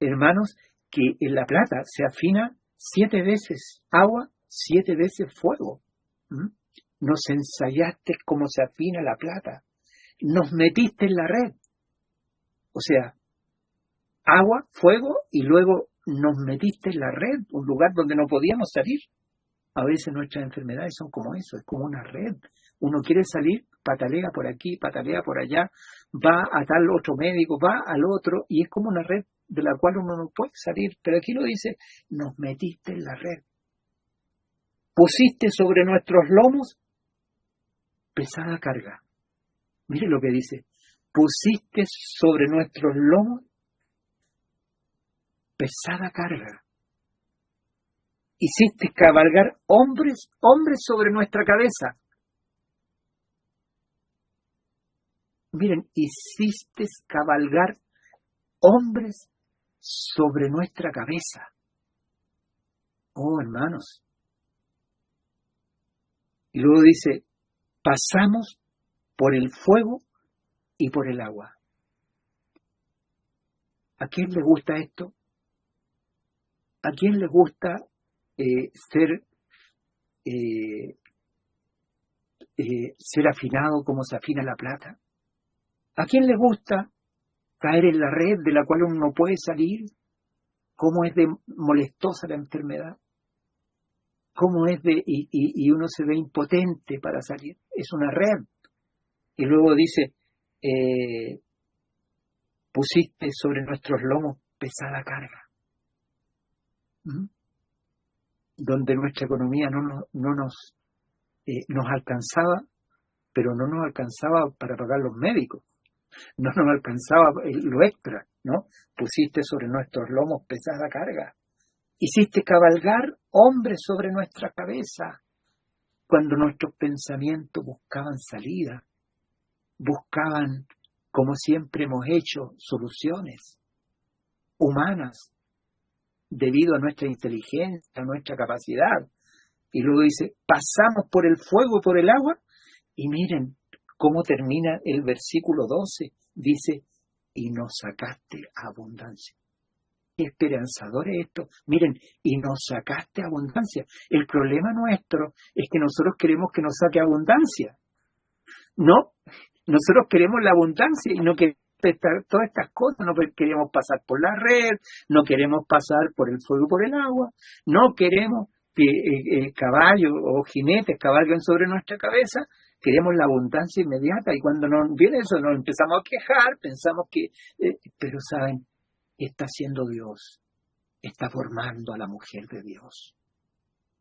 hermanos, que en la plata se afina 7 veces agua, 7 veces fuego. Nos ensayaste como se afina la plata. Nos metiste en la red. O sea, agua, fuego, y luego nos metiste en la red, un lugar donde no podíamos salir. A veces nuestras enfermedades son como eso, es como una red. Uno quiere salir, patalea por aquí, patalea por allá, va a tal otro médico, va al otro, y es como una red de la cual uno no puede salir. Pero aquí lo dice: nos metiste en la red. Pusiste sobre nuestros lomos pesada carga. Mire lo que dice: pusiste sobre nuestros lomos pesada carga. Hiciste cabalgar hombres sobre nuestra cabeza. Miren, hiciste cabalgar hombres sobre nuestra cabeza. Oh, hermanos. Y luego dice, pasamos por el fuego y por el agua. ¿A quién le gusta esto? ¿A quién le gusta ser afinado como se afina la plata? ¿A quién le gusta caer en la red de la cual uno no puede salir? ¿Cómo es de molestosa la enfermedad? ¿Cómo es y uno se ve impotente para salir? Es una red. Y luego dice, pusiste sobre nuestros lomos pesada carga. Donde nuestra economía no nos alcanzaba, pero no nos alcanzaba para pagar los médicos, no nos alcanzaba lo extra, ¿no? Pusiste sobre nuestros lomos pesada carga, hiciste cabalgar hombres sobre nuestra cabeza, cuando nuestros pensamientos buscaban salida, buscaban, como siempre hemos hecho, soluciones humanas, debido a nuestra inteligencia, a nuestra capacidad. Y luego dice, pasamos por el fuego y por el agua, y miren cómo termina el versículo 12, dice, y nos sacaste a abundancia. Qué esperanzador es esto. Miren, y nos sacaste a abundancia. El problema nuestro es que nosotros queremos que nos saque abundancia. No, nosotros queremos la abundancia y no queremos todas estas cosas, no queremos pasar por la red, no queremos pasar por el fuego y por el agua, no queremos que caballos o jinetes cabalguen sobre nuestra cabeza, queremos la abundancia inmediata, y cuando nos viene eso nos empezamos a quejar, pensamos que, pero saben, está haciendo Dios, está formando a la mujer de Dios,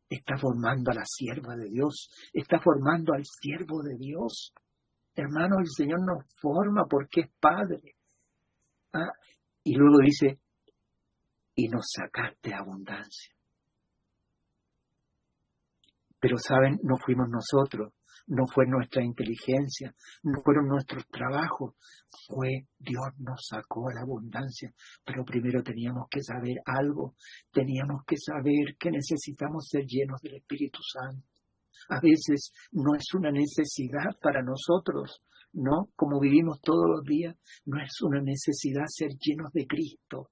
está formando a la sierva de Dios, está formando al siervo de Dios. Hermanos, el Señor nos forma porque es Padre. Y luego dice, y nos sacaste abundancia. Pero saben, no fuimos nosotros, no fue nuestra inteligencia, no fueron nuestros trabajos, fue Dios nos sacó a la abundancia. Pero primero teníamos que saber algo, teníamos que saber que necesitamos ser llenos del Espíritu Santo. A veces no es una necesidad para nosotros, ¿no? Como vivimos todos los días, no es una necesidad ser llenos de Cristo.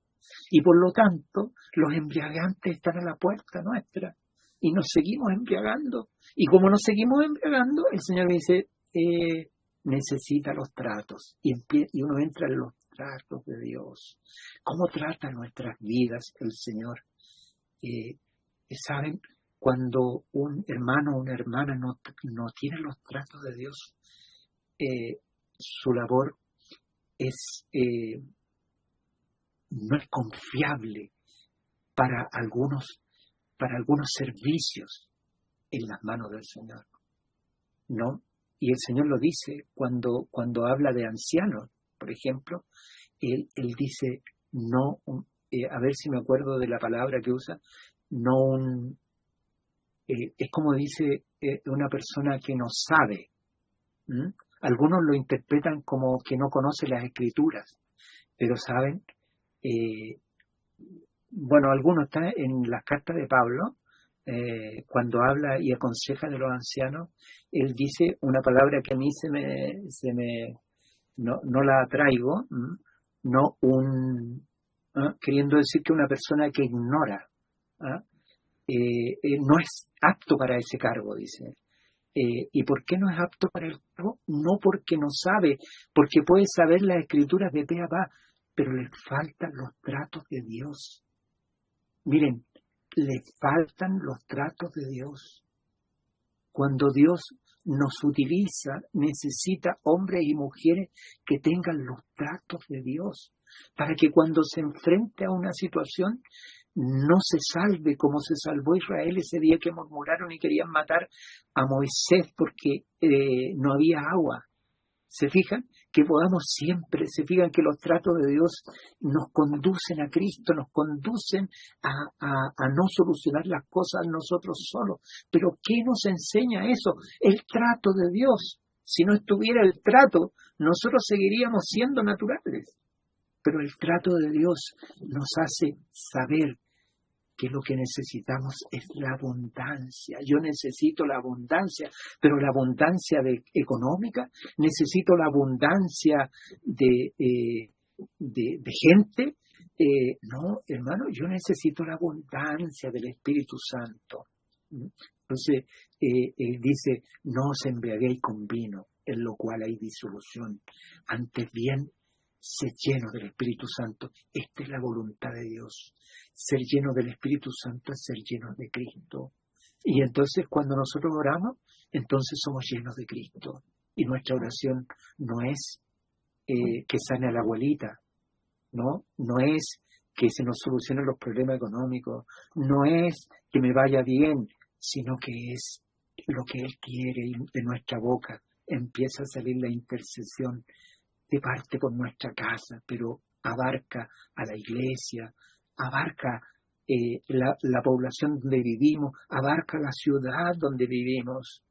Y por lo tanto, los embriagantes están a la puerta nuestra y nos seguimos embriagando. Y como nos seguimos embriagando, el Señor dice, necesita los tratos. Y uno entra en los tratos de Dios. ¿Cómo trata nuestras vidas el Señor? ¿Saben? Cuando un hermano o una hermana no tiene los tratos de Dios, su labor no es confiable para algunos servicios en las manos del Señor, ¿no? Y el Señor lo dice cuando habla de ancianos, por ejemplo, él dice, no, a ver si me acuerdo de la palabra que usa, no un... es como dice una persona que no sabe. Algunos lo interpretan como que no conoce las Escrituras, pero saben, bueno, algunos están en las cartas de Pablo, cuando habla y aconseja de los ancianos, él dice una palabra que a mí no la traigo, no queriendo decir que una persona que ignora, no es apto para ese cargo, dice. ¿Y por qué no es apto para el cargo? No porque no sabe, porque puede saber las Escrituras de pe a pa, pero le faltan los tratos de Dios. Miren, le faltan los tratos de Dios. Cuando Dios nos utiliza, necesita hombres y mujeres que tengan los tratos de Dios, para que cuando se enfrente a una situación, no se salve como se salvó Israel ese día que murmuraron y querían matar a Moisés porque no había agua. ¿Se fijan? Que podamos siempre, se fijan que los tratos de Dios nos conducen a Cristo, nos conducen a no solucionar las cosas nosotros solos. Pero ¿qué nos enseña eso? El trato de Dios. Si no estuviera el trato, nosotros seguiríamos siendo naturales. Pero el trato de Dios nos hace saber que lo que necesitamos es la abundancia. Yo necesito la abundancia, pero la abundancia económica, necesito la abundancia de gente. No, hermano, yo necesito la abundancia del Espíritu Santo. Entonces, él dice, no os embriaguéis con vino, en lo cual hay disolución. Antes bien, ser lleno del Espíritu Santo. Esta es la voluntad de Dios. Ser lleno del Espíritu Santo es ser lleno de Cristo. Y entonces cuando nosotros oramos, entonces somos llenos de Cristo. Y nuestra oración no es que sane a la abuelita, ¿no? No es que se nos solucionen los problemas económicos, no es que me vaya bien, sino que es lo que Él quiere y de nuestra boca empieza a salir la intercesión de parte por nuestra casa, pero abarca a la iglesia, abarca la población donde vivimos, abarca la ciudad donde vivimos.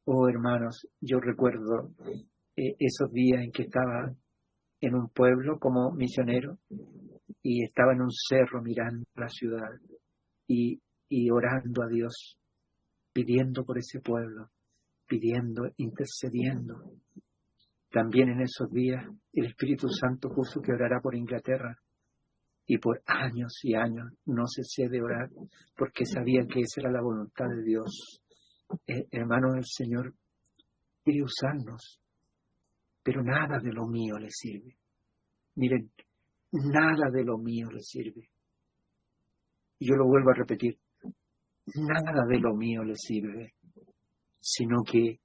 Oh, hermanos, yo recuerdo esos días en que estaba en un pueblo como misionero y estaba en un cerro mirando la ciudad y orando a Dios, pidiendo por ese pueblo, pidiendo, intercediendo. También en esos días el Espíritu Santo puso que orará por Inglaterra y por años y años no cesé de orar porque sabía que esa era la voluntad de Dios. Hermanos, el Señor quiere usarnos, pero nada de lo mío le sirve. Miren, nada de lo mío le sirve. Y yo lo vuelvo a repetir, nada de lo mío le sirve, sino que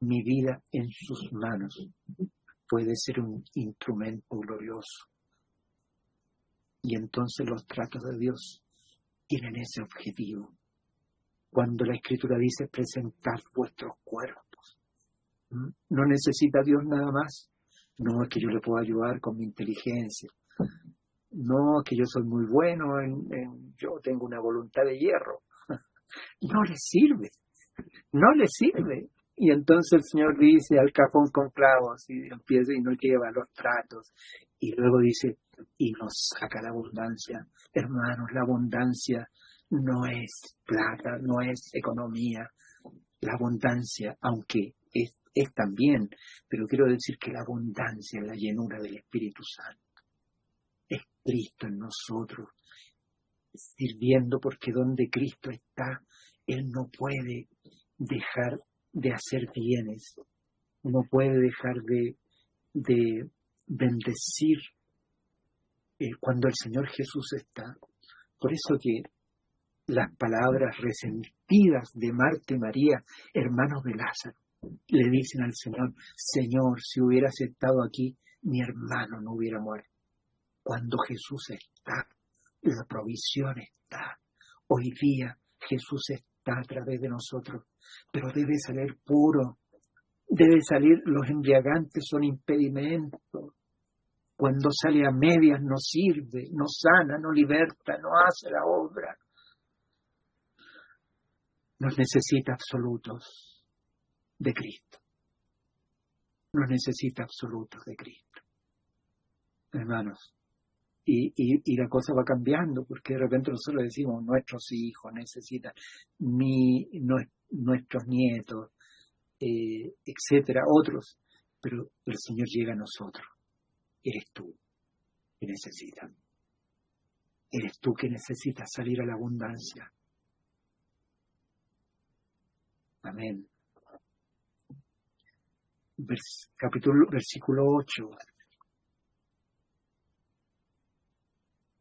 mi vida en sus manos puede ser un instrumento glorioso. Y entonces los tratos de Dios tienen ese objetivo. Cuando la Escritura dice presentad vuestros cuerpos, no necesita Dios nada más. No es que yo le pueda ayudar con mi inteligencia. No es que yo soy muy bueno, yo tengo una voluntad de hierro. No le sirve, no le sirve. Y entonces el Señor dice al cajón con clavos y empieza y no lleva los tratos. Y luego dice, y nos saca la abundancia. Hermanos, la abundancia no es plata, no es economía. La abundancia, aunque es también, pero quiero decir que la abundancia es la llenura del Espíritu Santo. Es Cristo en nosotros, sirviendo, porque donde Cristo está, Él no puede dejar de hacer bienes, no puede dejar de bendecir cuando el Señor Jesús está. Por eso que las palabras resentidas de Marta y María, hermanos de Lázaro, le dicen al Señor, Señor, si hubieras estado aquí, mi hermano no hubiera muerto. Cuando Jesús está, la provisión está. Hoy día Jesús está a través de nosotros, pero debe salir puro, debe salir, los embriagantes son impedimentos. Cuando sale a medias no sirve, no sana, no liberta, no hace la obra. Nos necesita absolutos de Cristo. Nos necesita absolutos de Cristo. Hermanos, y la cosa va cambiando, porque de repente nosotros decimos, nuestros hijos necesitan, nuestros nietos, etcétera, otros, pero el Señor llega a nosotros. Eres tú que necesitas. Eres tú que necesitas salir a la abundancia. Amén. Versículo 8.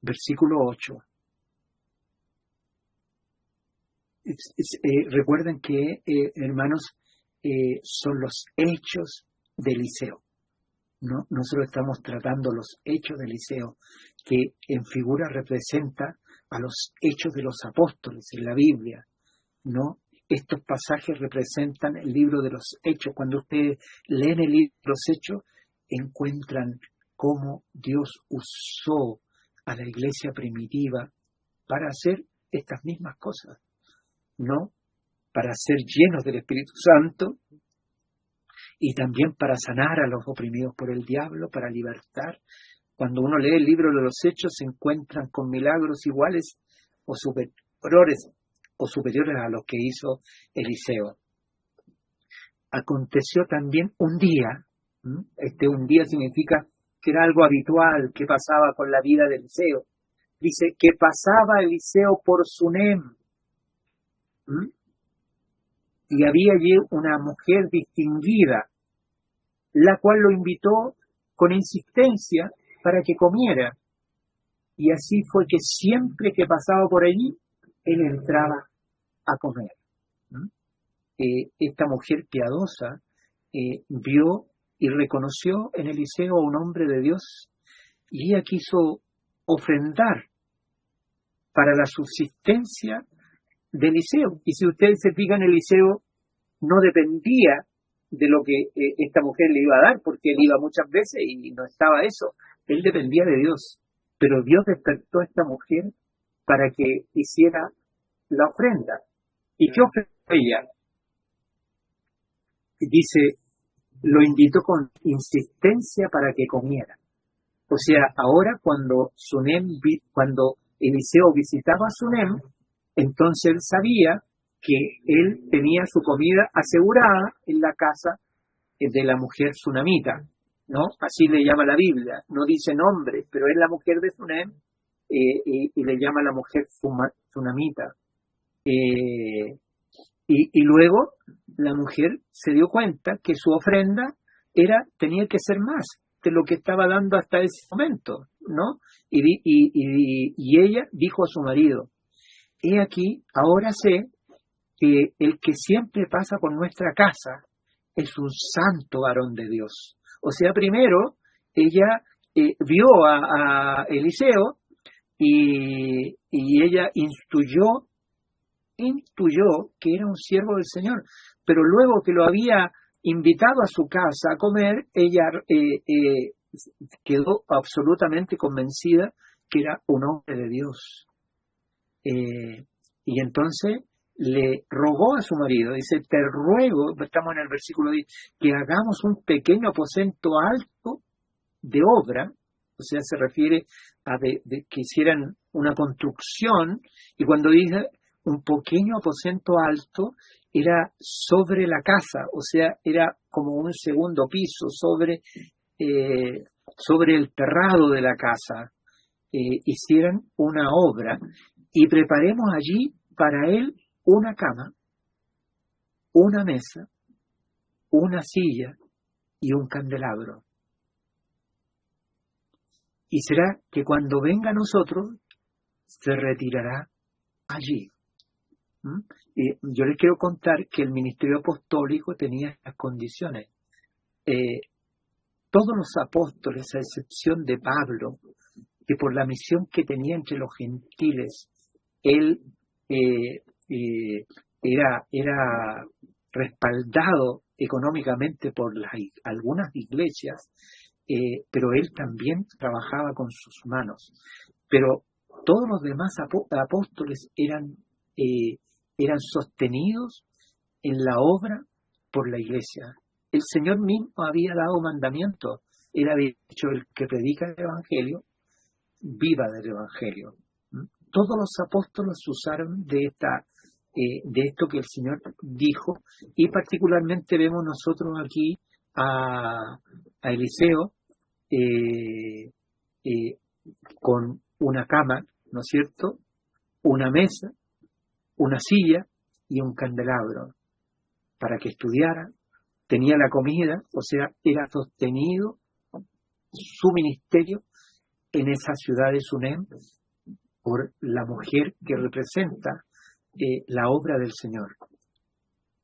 Versículo 8. Recuerden que, hermanos, son los hechos de Eliseo. ¿No? Nosotros estamos tratando los hechos de Eliseo, que en figura representa a los hechos de los apóstoles en la Biblia, ¿no? Estos pasajes representan el libro de los Hechos. Cuando ustedes leen el libro de los Hechos, encuentran cómo Dios usó a la iglesia primitiva para hacer estas mismas cosas, ¿no? Para ser llenos del Espíritu Santo y también para sanar a los oprimidos por el diablo, para libertar. cuando uno lee el libro de los Hechos, se encuentran con milagros iguales o superiores a los que hizo Eliseo. Aconteció también un día, un día significa que era algo habitual que pasaba con la vida de Eliseo. Dice que pasaba Eliseo por Sunem, y había allí una mujer distinguida, la cual lo invitó con insistencia para que comiera. Y así fue que siempre que pasaba por allí, él entraba a comer. Esta mujer piadosa vio y reconoció en Eliseo a un hombre de Dios, y ella quiso ofrendar para la subsistencia de Eliseo. Y si ustedes se fijan, Eliseo no dependía de lo que esta mujer le iba a dar, porque él iba muchas veces y no estaba eso. Él dependía de Dios. Pero Dios despertó a esta mujer para que hiciera la ofrenda. ¿Y qué ofreció ella? Dice, lo invitó con insistencia para que comiera. O sea, ahora cuando Eliseo visitaba a Sunem, entonces él sabía que él tenía su comida asegurada en la casa de la mujer sunamita, ¿no? Así le llama la Biblia. No dice nombre, pero es la mujer de Sunem, y le llama la mujer sunamita. Y luego la mujer se dio cuenta que su ofrenda tenía que ser más de lo que estaba dando hasta ese momento, ¿no? Y ella dijo a su marido, he aquí, ahora sé que el que siempre pasa por nuestra casa es un santo varón de Dios. O sea, primero ella vio a Eliseo y ella intuyó que era un siervo del Señor, pero luego que lo había invitado a su casa a comer, ella quedó absolutamente convencida que era un hombre de Dios. Y entonces le rogó a su marido, dice, te ruego, estamos en el versículo 10, que hagamos un pequeño aposento alto de obra, o sea, se refiere a que hicieran una construcción, y cuando dice un pequeño aposento alto, era sobre la casa, o sea, era como un segundo piso, sobre el terrado de la casa, hicieran una obra, y preparemos allí para él una cama, una mesa, una silla y un candelabro. Y será que cuando venga a nosotros, se retirará allí. Yo les quiero contar que el ministerio apostólico tenía estas condiciones. Todos los apóstoles, a excepción de Pablo, que por la misión que tenía entre los gentiles, él era respaldado económicamente por algunas iglesias, pero él también trabajaba con sus manos. Pero todos los demás apóstoles eran sostenidos en la obra por la iglesia. El Señor mismo había dado mandamientos. Él había dicho, el que predica el Evangelio, viva del Evangelio. Todos los apóstoles usaron de esto que el Señor dijo, y particularmente vemos nosotros aquí a Eliseo con una cama, ¿no es cierto?, una mesa, una silla y un candelabro para que estudiara, tenía la comida, o sea, era sostenido su ministerio en esa ciudad de Sunem por la mujer que representa la obra del Señor.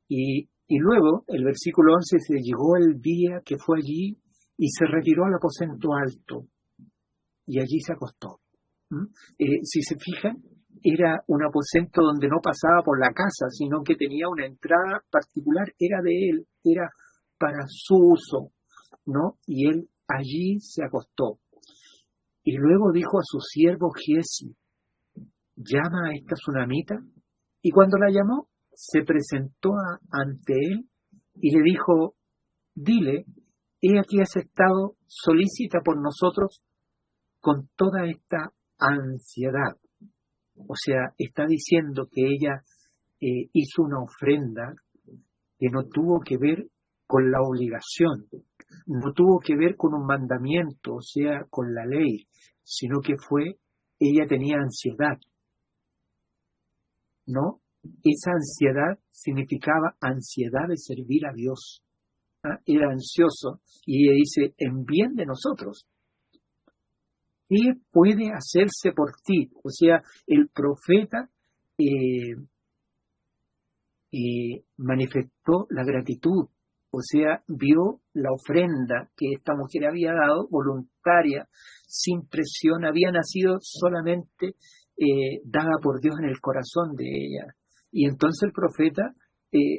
Y luego, el versículo 11, se llegó el día que fue allí y se retiró al aposento alto y allí se acostó. Si se fijan, era un aposento donde no pasaba por la casa, sino que tenía una entrada particular, era de él, era para su uso, ¿no? Y él allí se acostó. Y luego dijo a su siervo Giezi, llama a esta sunamita, y cuando la llamó, se presentó ante él y le dijo, dile, he aquí has estado solícita por nosotros con toda esta ansiedad. O sea, está diciendo que ella hizo una ofrenda que no tuvo que ver con la obligación, no tuvo que ver con un mandamiento, o sea, con la ley, sino que ella tenía ansiedad, ¿no? Esa ansiedad significaba ansiedad de servir a Dios. Era ansioso y ella dice, en bien de nosotros, ¿qué puede hacerse por ti? O sea, el profeta manifestó la gratitud, o sea, vio la ofrenda que esta mujer había dado, voluntaria, sin presión, había nacido solamente dada por Dios en el corazón de ella. Y entonces el profeta,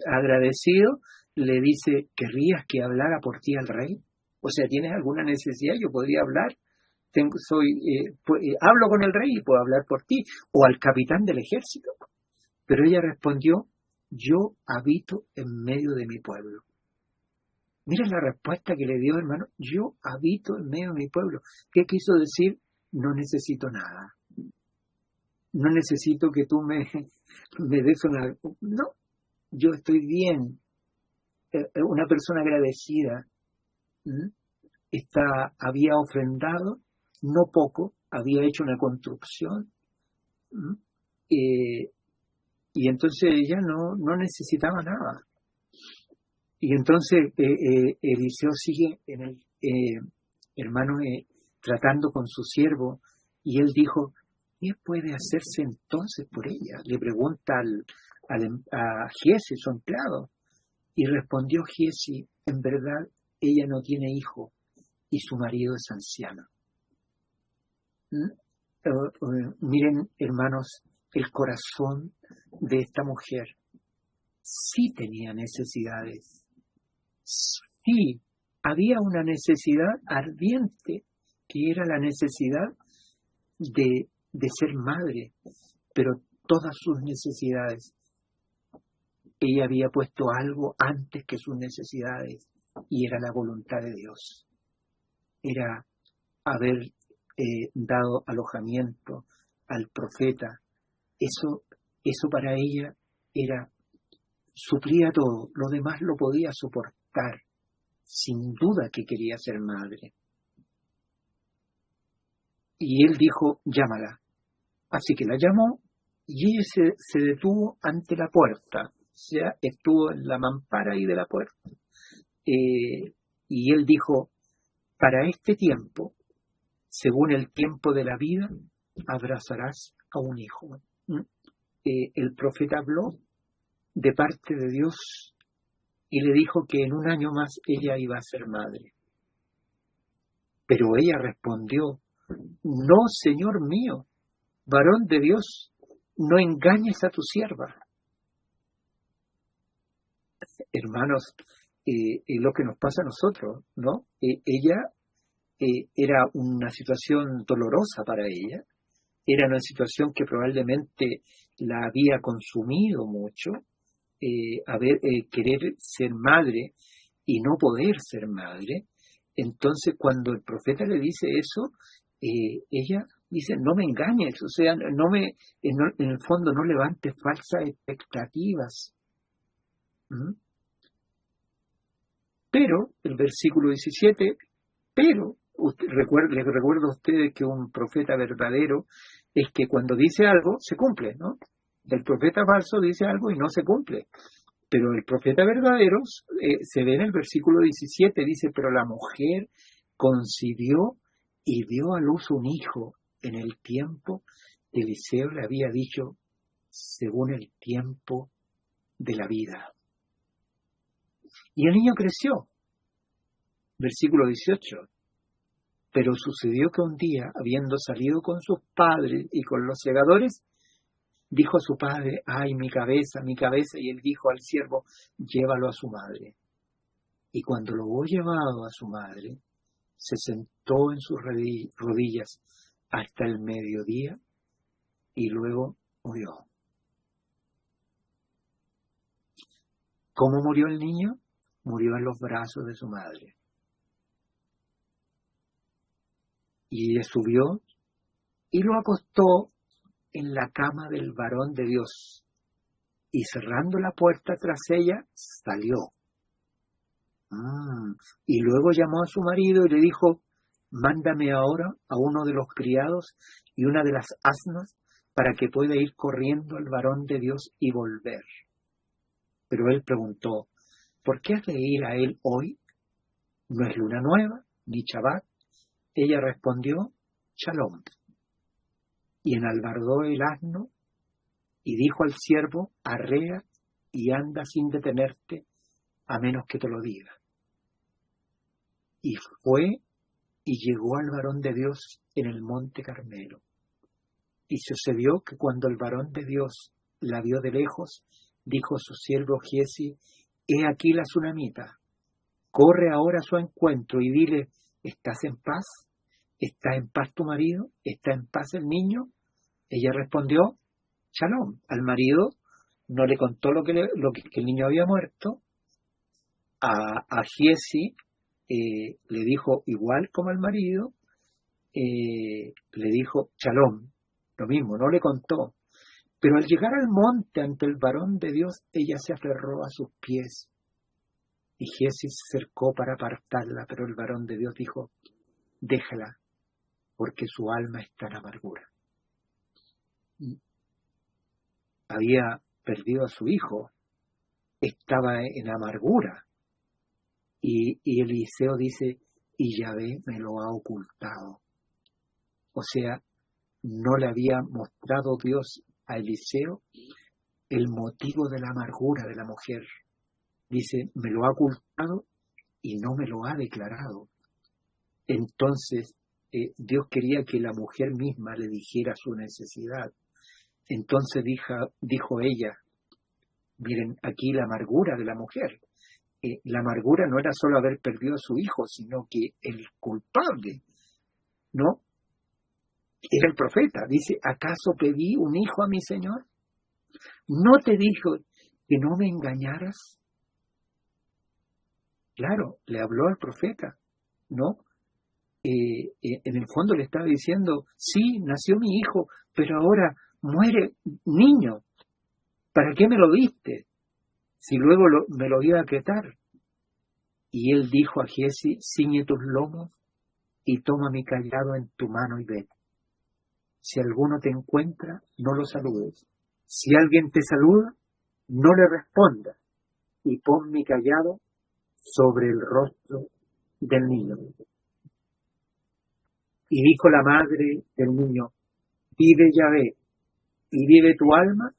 agradecido, le dice, ¿querrías que hablara por ti al rey? O sea, ¿tienes alguna necesidad? Yo podría hablar. Hablo con el rey y puedo hablar por ti, o al capitán del ejército. Pero ella respondió, yo habito en medio de mi pueblo. Mira la respuesta que le dio, hermano, yo habito en medio de mi pueblo. ¿Qué quiso decir? No necesito nada. No necesito que tú me des una... No, yo estoy bien. Una persona agradecida había ofrendado, no poco, había hecho una construcción, y entonces ella no necesitaba nada. Y entonces Eliseo sigue hermano, tratando con su siervo, y él dijo, ¿qué puede hacerse entonces por ella? Le pregunta a Giesi, su empleado, y respondió Giesi, en verdad ella no tiene hijo y su marido es anciano. Miren, hermanos, el corazón de esta mujer sí tenía necesidades. Sí, había una necesidad ardiente, que era la necesidad de ser madre, pero todas sus necesidades, ella había puesto algo antes que sus necesidades, y era la voluntad de Dios. Era haber dado alojamiento al profeta. Eso para ella suplía todo, lo demás lo podía soportar. Sin duda que quería ser madre. Y él dijo, llámala. Así que la llamó, y ella se detuvo ante la puerta, o sea, estuvo en la mampara ahí de la puerta. Y él dijo, para este tiempo, según el tiempo de la vida, abrazarás a un hijo. El profeta habló de parte de Dios y le dijo que en un año más ella iba a ser madre. Pero ella respondió, no, Señor mío, varón de Dios, no engañes a tu sierva. Hermanos, lo que nos pasa a nosotros, ¿no? Ella era una situación dolorosa para ella, era una situación que probablemente la había consumido mucho, querer ser madre y no poder ser madre. Entonces, cuando el profeta le dice eso, ella dice, no me engañes, o sea, en el fondo no levantes falsas expectativas. Pero, el versículo 17, pero, les recuerdo a ustedes que un profeta verdadero es que cuando dice algo, se cumple, ¿no? El profeta falso dice algo y no se cumple. Pero el profeta verdadero se ve en el versículo 17, dice, pero la mujer concibió y dio a luz un hijo en el tiempo que Eliseo le había dicho, según el tiempo de la vida. Y el niño creció. Versículo 18. Pero sucedió que un día, habiendo salido con sus padres y con los segadores, dijo a su padre, ¡ay, mi cabeza! Y él dijo al siervo, llévalo a su madre. Y cuando lo hubo llevado a su madre, se sentó en sus rodillas hasta el mediodía y luego murió. ¿Cómo murió el niño? Murió en los brazos de su madre. Y ella subió y lo acostó en la cama del varón de Dios. Y cerrando la puerta tras ella, salió. Y luego llamó a su marido y le dijo, mándame ahora a uno de los criados y una de las asnas para que pueda ir corriendo al varón de Dios y volver. Pero él preguntó, ¿por qué has de ir a él hoy? ¿No es luna nueva, ni Shabbat? Ella respondió, Shalom. Y enalbardó el asno y dijo al siervo, arrea y anda sin detenerte, a menos que te lo diga. Y fue y llegó al varón de Dios en el monte Carmelo. Y sucedió que cuando el varón de Dios la vio de lejos, dijo su siervo Giesi, he aquí la tsunamita, corre ahora a su encuentro y dile, ¿estás en paz? ¿Está en paz tu marido? ¿Está en paz el niño? Ella respondió, Shalom. Al marido no le contó que el niño había muerto. A Giesi le dijo igual como al marido, le dijo Shalom, lo mismo, no le contó. Pero al llegar al monte ante el varón de Dios, ella se aferró a sus pies. Y Giesi se acercó para apartarla, pero el varón de Dios dijo, déjala, porque su alma está en amargura. Había perdido a su hijo, estaba en amargura. Y Eliseo dice, y Yahvé me lo ha ocultado. O sea, no le había mostrado Dios a Eliseo el motivo de la amargura de la mujer. Dice, me lo ha ocultado y no me lo ha declarado. Entonces, Dios quería que la mujer misma le dijera su necesidad. Entonces dijo ella, miren, aquí la amargura de la mujer. La amargura no era solo haber perdido a su hijo, sino que el culpable, ¿no? Era el profeta. Dice, ¿acaso pedí un hijo a mi Señor? ¿No te dijo que no me engañaras? Claro, le habló al profeta, ¿no? En el fondo le estaba diciendo, sí, nació mi hijo, pero ahora muere niño. ¿Para qué me lo diste? Si luego me lo iba a quitar. Y él dijo a Giesi, ciñe tus lomos y toma mi callado en tu mano y vete. Si alguno te encuentra, no lo saludes. Si alguien te saluda, no le respondas. Y pon mi callado sobre el rostro del niño. Y dijo la madre del niño, vive Yahvé, y vive tu alma,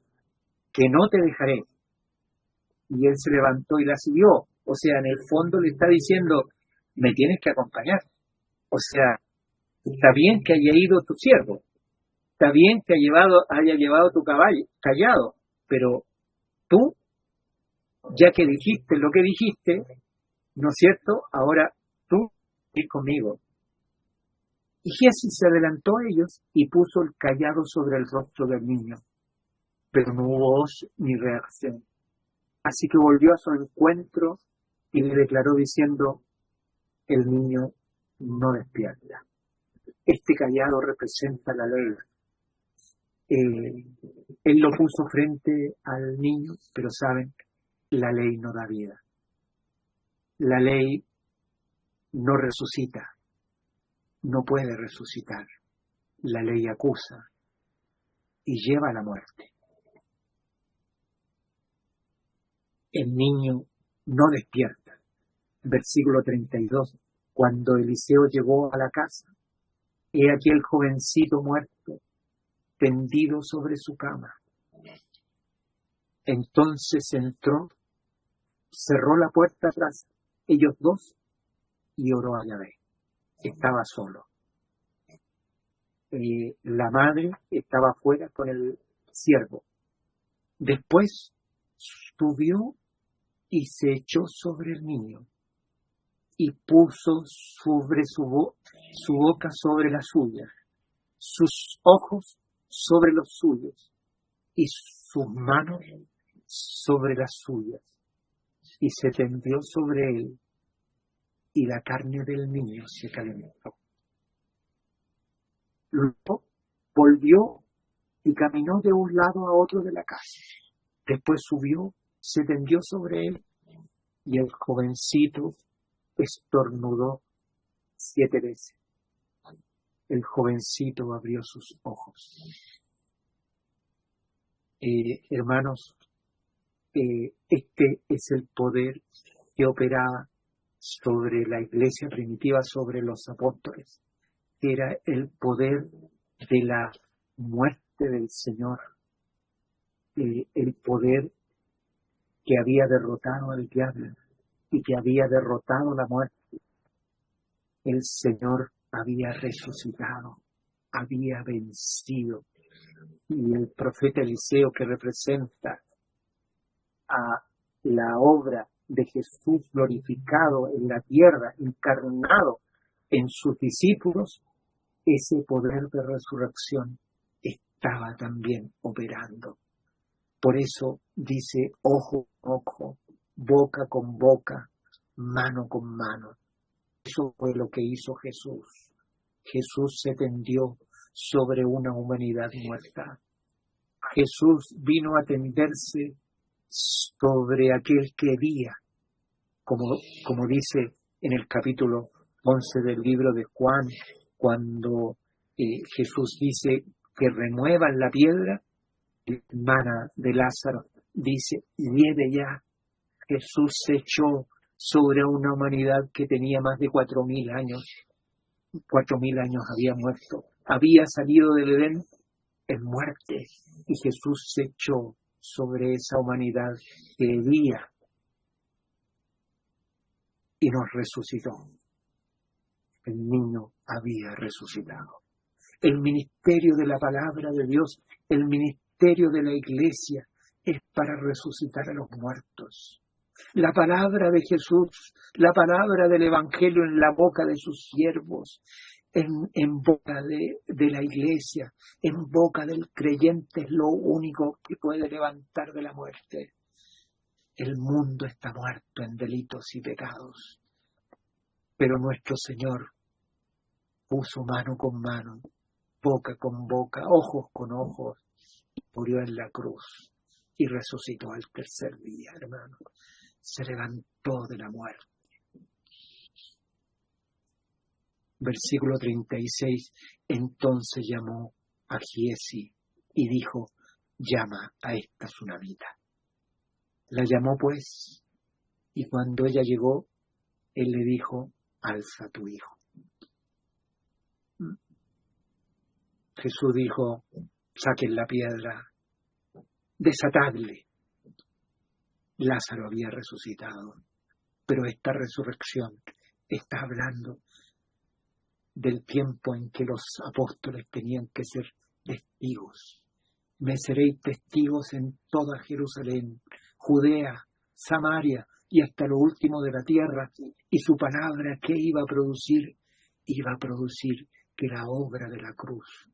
que no te dejaré. Y él se levantó y la siguió. O sea, en el fondo le está diciendo, me tienes que acompañar. O sea, está bien que haya ido tu siervo, está bien que haya llevado tu callado, pero tú, ya que dijiste lo que dijiste, ¿no es cierto? Ahora tú ir conmigo. Y Giesi se adelantó a ellos y puso el callado sobre el rostro del niño, pero no hubo voz ni reacción. Así que volvió a su encuentro y le declaró diciendo, el niño no despierta. Este callado representa la ley. Él lo puso frente al niño, pero saben, la ley no da vida. La ley no resucita, no puede resucitar. La ley acusa y lleva a la muerte. El niño no despierta. Versículo 32. Cuando Eliseo llegó a la casa, he aquí el jovencito muerto, tendido sobre su cama. Entonces entró, cerró la puerta tras ellos dos y oró a Yahvé. Estaba solo. La madre estaba afuera con el siervo. Después subió y se echó sobre el niño y puso sobre su boca sobre la suya, sus ojos sobre los suyos y sus manos sobre las suyas, y se tendió sobre él y la carne del niño se calentó. Luego volvió y caminó de un lado a otro de la casa. Después subió, se tendió sobre él y el jovencito estornudó 7 veces. El jovencito abrió sus ojos. Hermanos, este es el poder que operaba sobre la iglesia primitiva, sobre los apóstoles. Era el poder de la muerte del Señor, el poder que había derrotado al diablo y que había derrotado la muerte. El Señor había resucitado, había vencido. Y el profeta Eliseo, que representa a la obra de Jesús glorificado en la tierra, encarnado en sus discípulos, ese poder de resurrección estaba también operando. Por eso dice ojo con ojo, boca con boca, mano con mano. Eso fue lo que hizo Jesús. Jesús se tendió sobre una humanidad muerta. Jesús vino a tenderse sobre aquel que había, como dice en el capítulo 11 del libro de Juan, cuando Jesús dice que remuevan la piedra, la hermana de Lázaro dice, lleve ya. Jesús se echó sobre una humanidad que tenía más de 4.000 años. 4.000 años había muerto. Había salido del Edén en muerte y Jesús se echó sobre esa humanidad que vivía y nos resucitó. El niño había resucitado. El ministerio de la palabra de Dios, el ministerio de la iglesia es para resucitar a los muertos. La palabra de Jesús, la palabra del Evangelio en la boca de sus siervos, en boca de la iglesia, en boca del creyente es lo único que puede levantar de la muerte. El mundo está muerto en delitos y pecados, pero nuestro Señor puso mano con mano, boca con boca, ojos con ojos, murió en la cruz y resucitó al tercer día, hermano. Se levantó de la muerte. Versículo 36, entonces llamó a Giesi y dijo, llama a esta tsunamita. La llamó pues, y cuando ella llegó, él le dijo, alza tu hijo. Jesús dijo, saquen la piedra, desatadle. Lázaro había resucitado, pero esta resurrección está hablando del tiempo en que los apóstoles tenían que ser testigos. Me seréis testigos en toda Jerusalén, Judea, Samaria y hasta lo último de la tierra. Y su palabra, ¿qué iba a producir? Iba a producir que la obra de la cruz,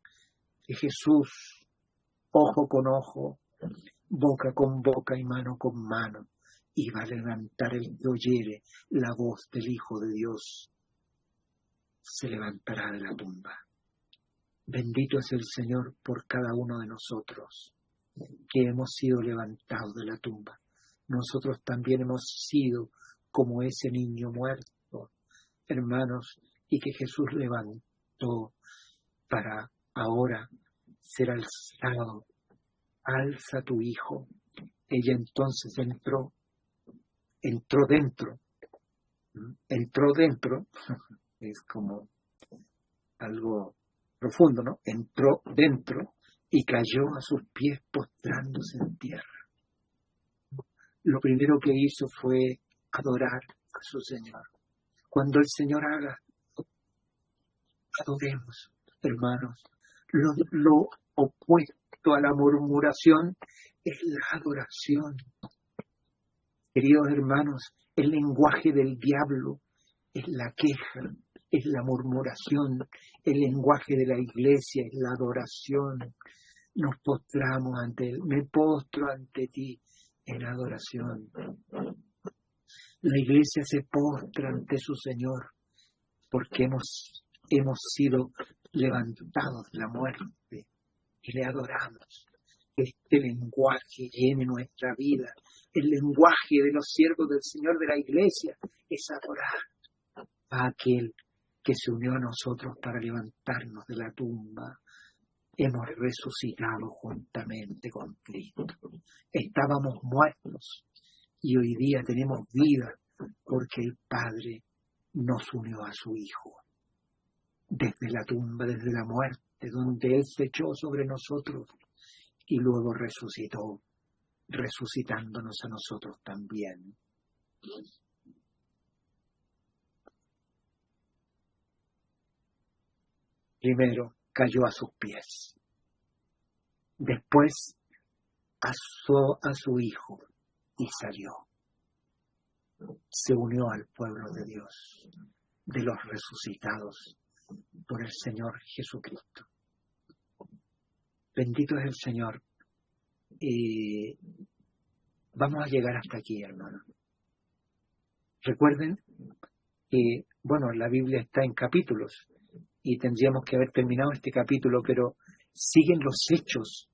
que Jesús, ojo con ojo, boca con boca y mano con mano, iba a levantar el que oyere la voz del Hijo de Dios. Se levantará de la tumba. Bendito es el Señor por cada uno de nosotros que hemos sido levantados de la tumba. Nosotros también hemos sido como ese niño muerto, hermanos, y que Jesús levantó para ahora ser alzado. Alza tu hijo. Ella entonces entró dentro, es como algo profundo, ¿no? Entró dentro y cayó a sus pies postrándose en tierra. Lo primero que hizo fue adorar a su Señor. Cuando el Señor haga, adoremos, hermanos. Lo opuesto a la murmuración es la adoración. Queridos hermanos, el lenguaje del diablo es la queja, es la murmuración. El lenguaje de la iglesia es la adoración. Nos postramos ante Él. Me postro ante ti en adoración. La iglesia se postra ante su Señor porque hemos sido levantados de la muerte, y le adoramos. Que este lenguaje llene nuestra vida. El lenguaje de los siervos del Señor de la Iglesia es adorar a aquel que se unió a nosotros para levantarnos de la tumba. Hemos resucitado juntamente con Cristo. Estábamos muertos y hoy día tenemos vida porque el Padre nos unió a su Hijo. Desde la tumba, desde la muerte, donde Él se echó sobre nosotros y luego resucitó, resucitándonos a nosotros también. Primero cayó a sus pies, después asó a su Hijo y salió. Se unió al pueblo de Dios, de los resucitados por el Señor Jesucristo. Bendito es el Señor. Vamos a llegar hasta aquí, hermano. Recuerden que, la Biblia está en capítulos y tendríamos que haber terminado este capítulo, pero siguen los hechos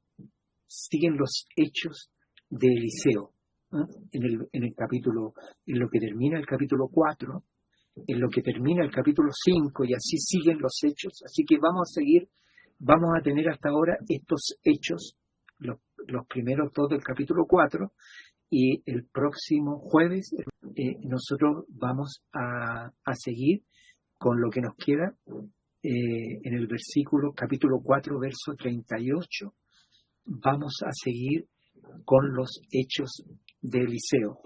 de Eliseo, ¿no? En el capítulo, en lo que termina el capítulo 4, en lo que termina el capítulo 5, y así siguen los hechos. Así que vamos a tener hasta ahora estos hechos, los primeros dos del capítulo 4, y el próximo jueves nosotros vamos a seguir con lo que nos queda en el capítulo 4, verso 38. Vamos a seguir con los hechos de Eliseo.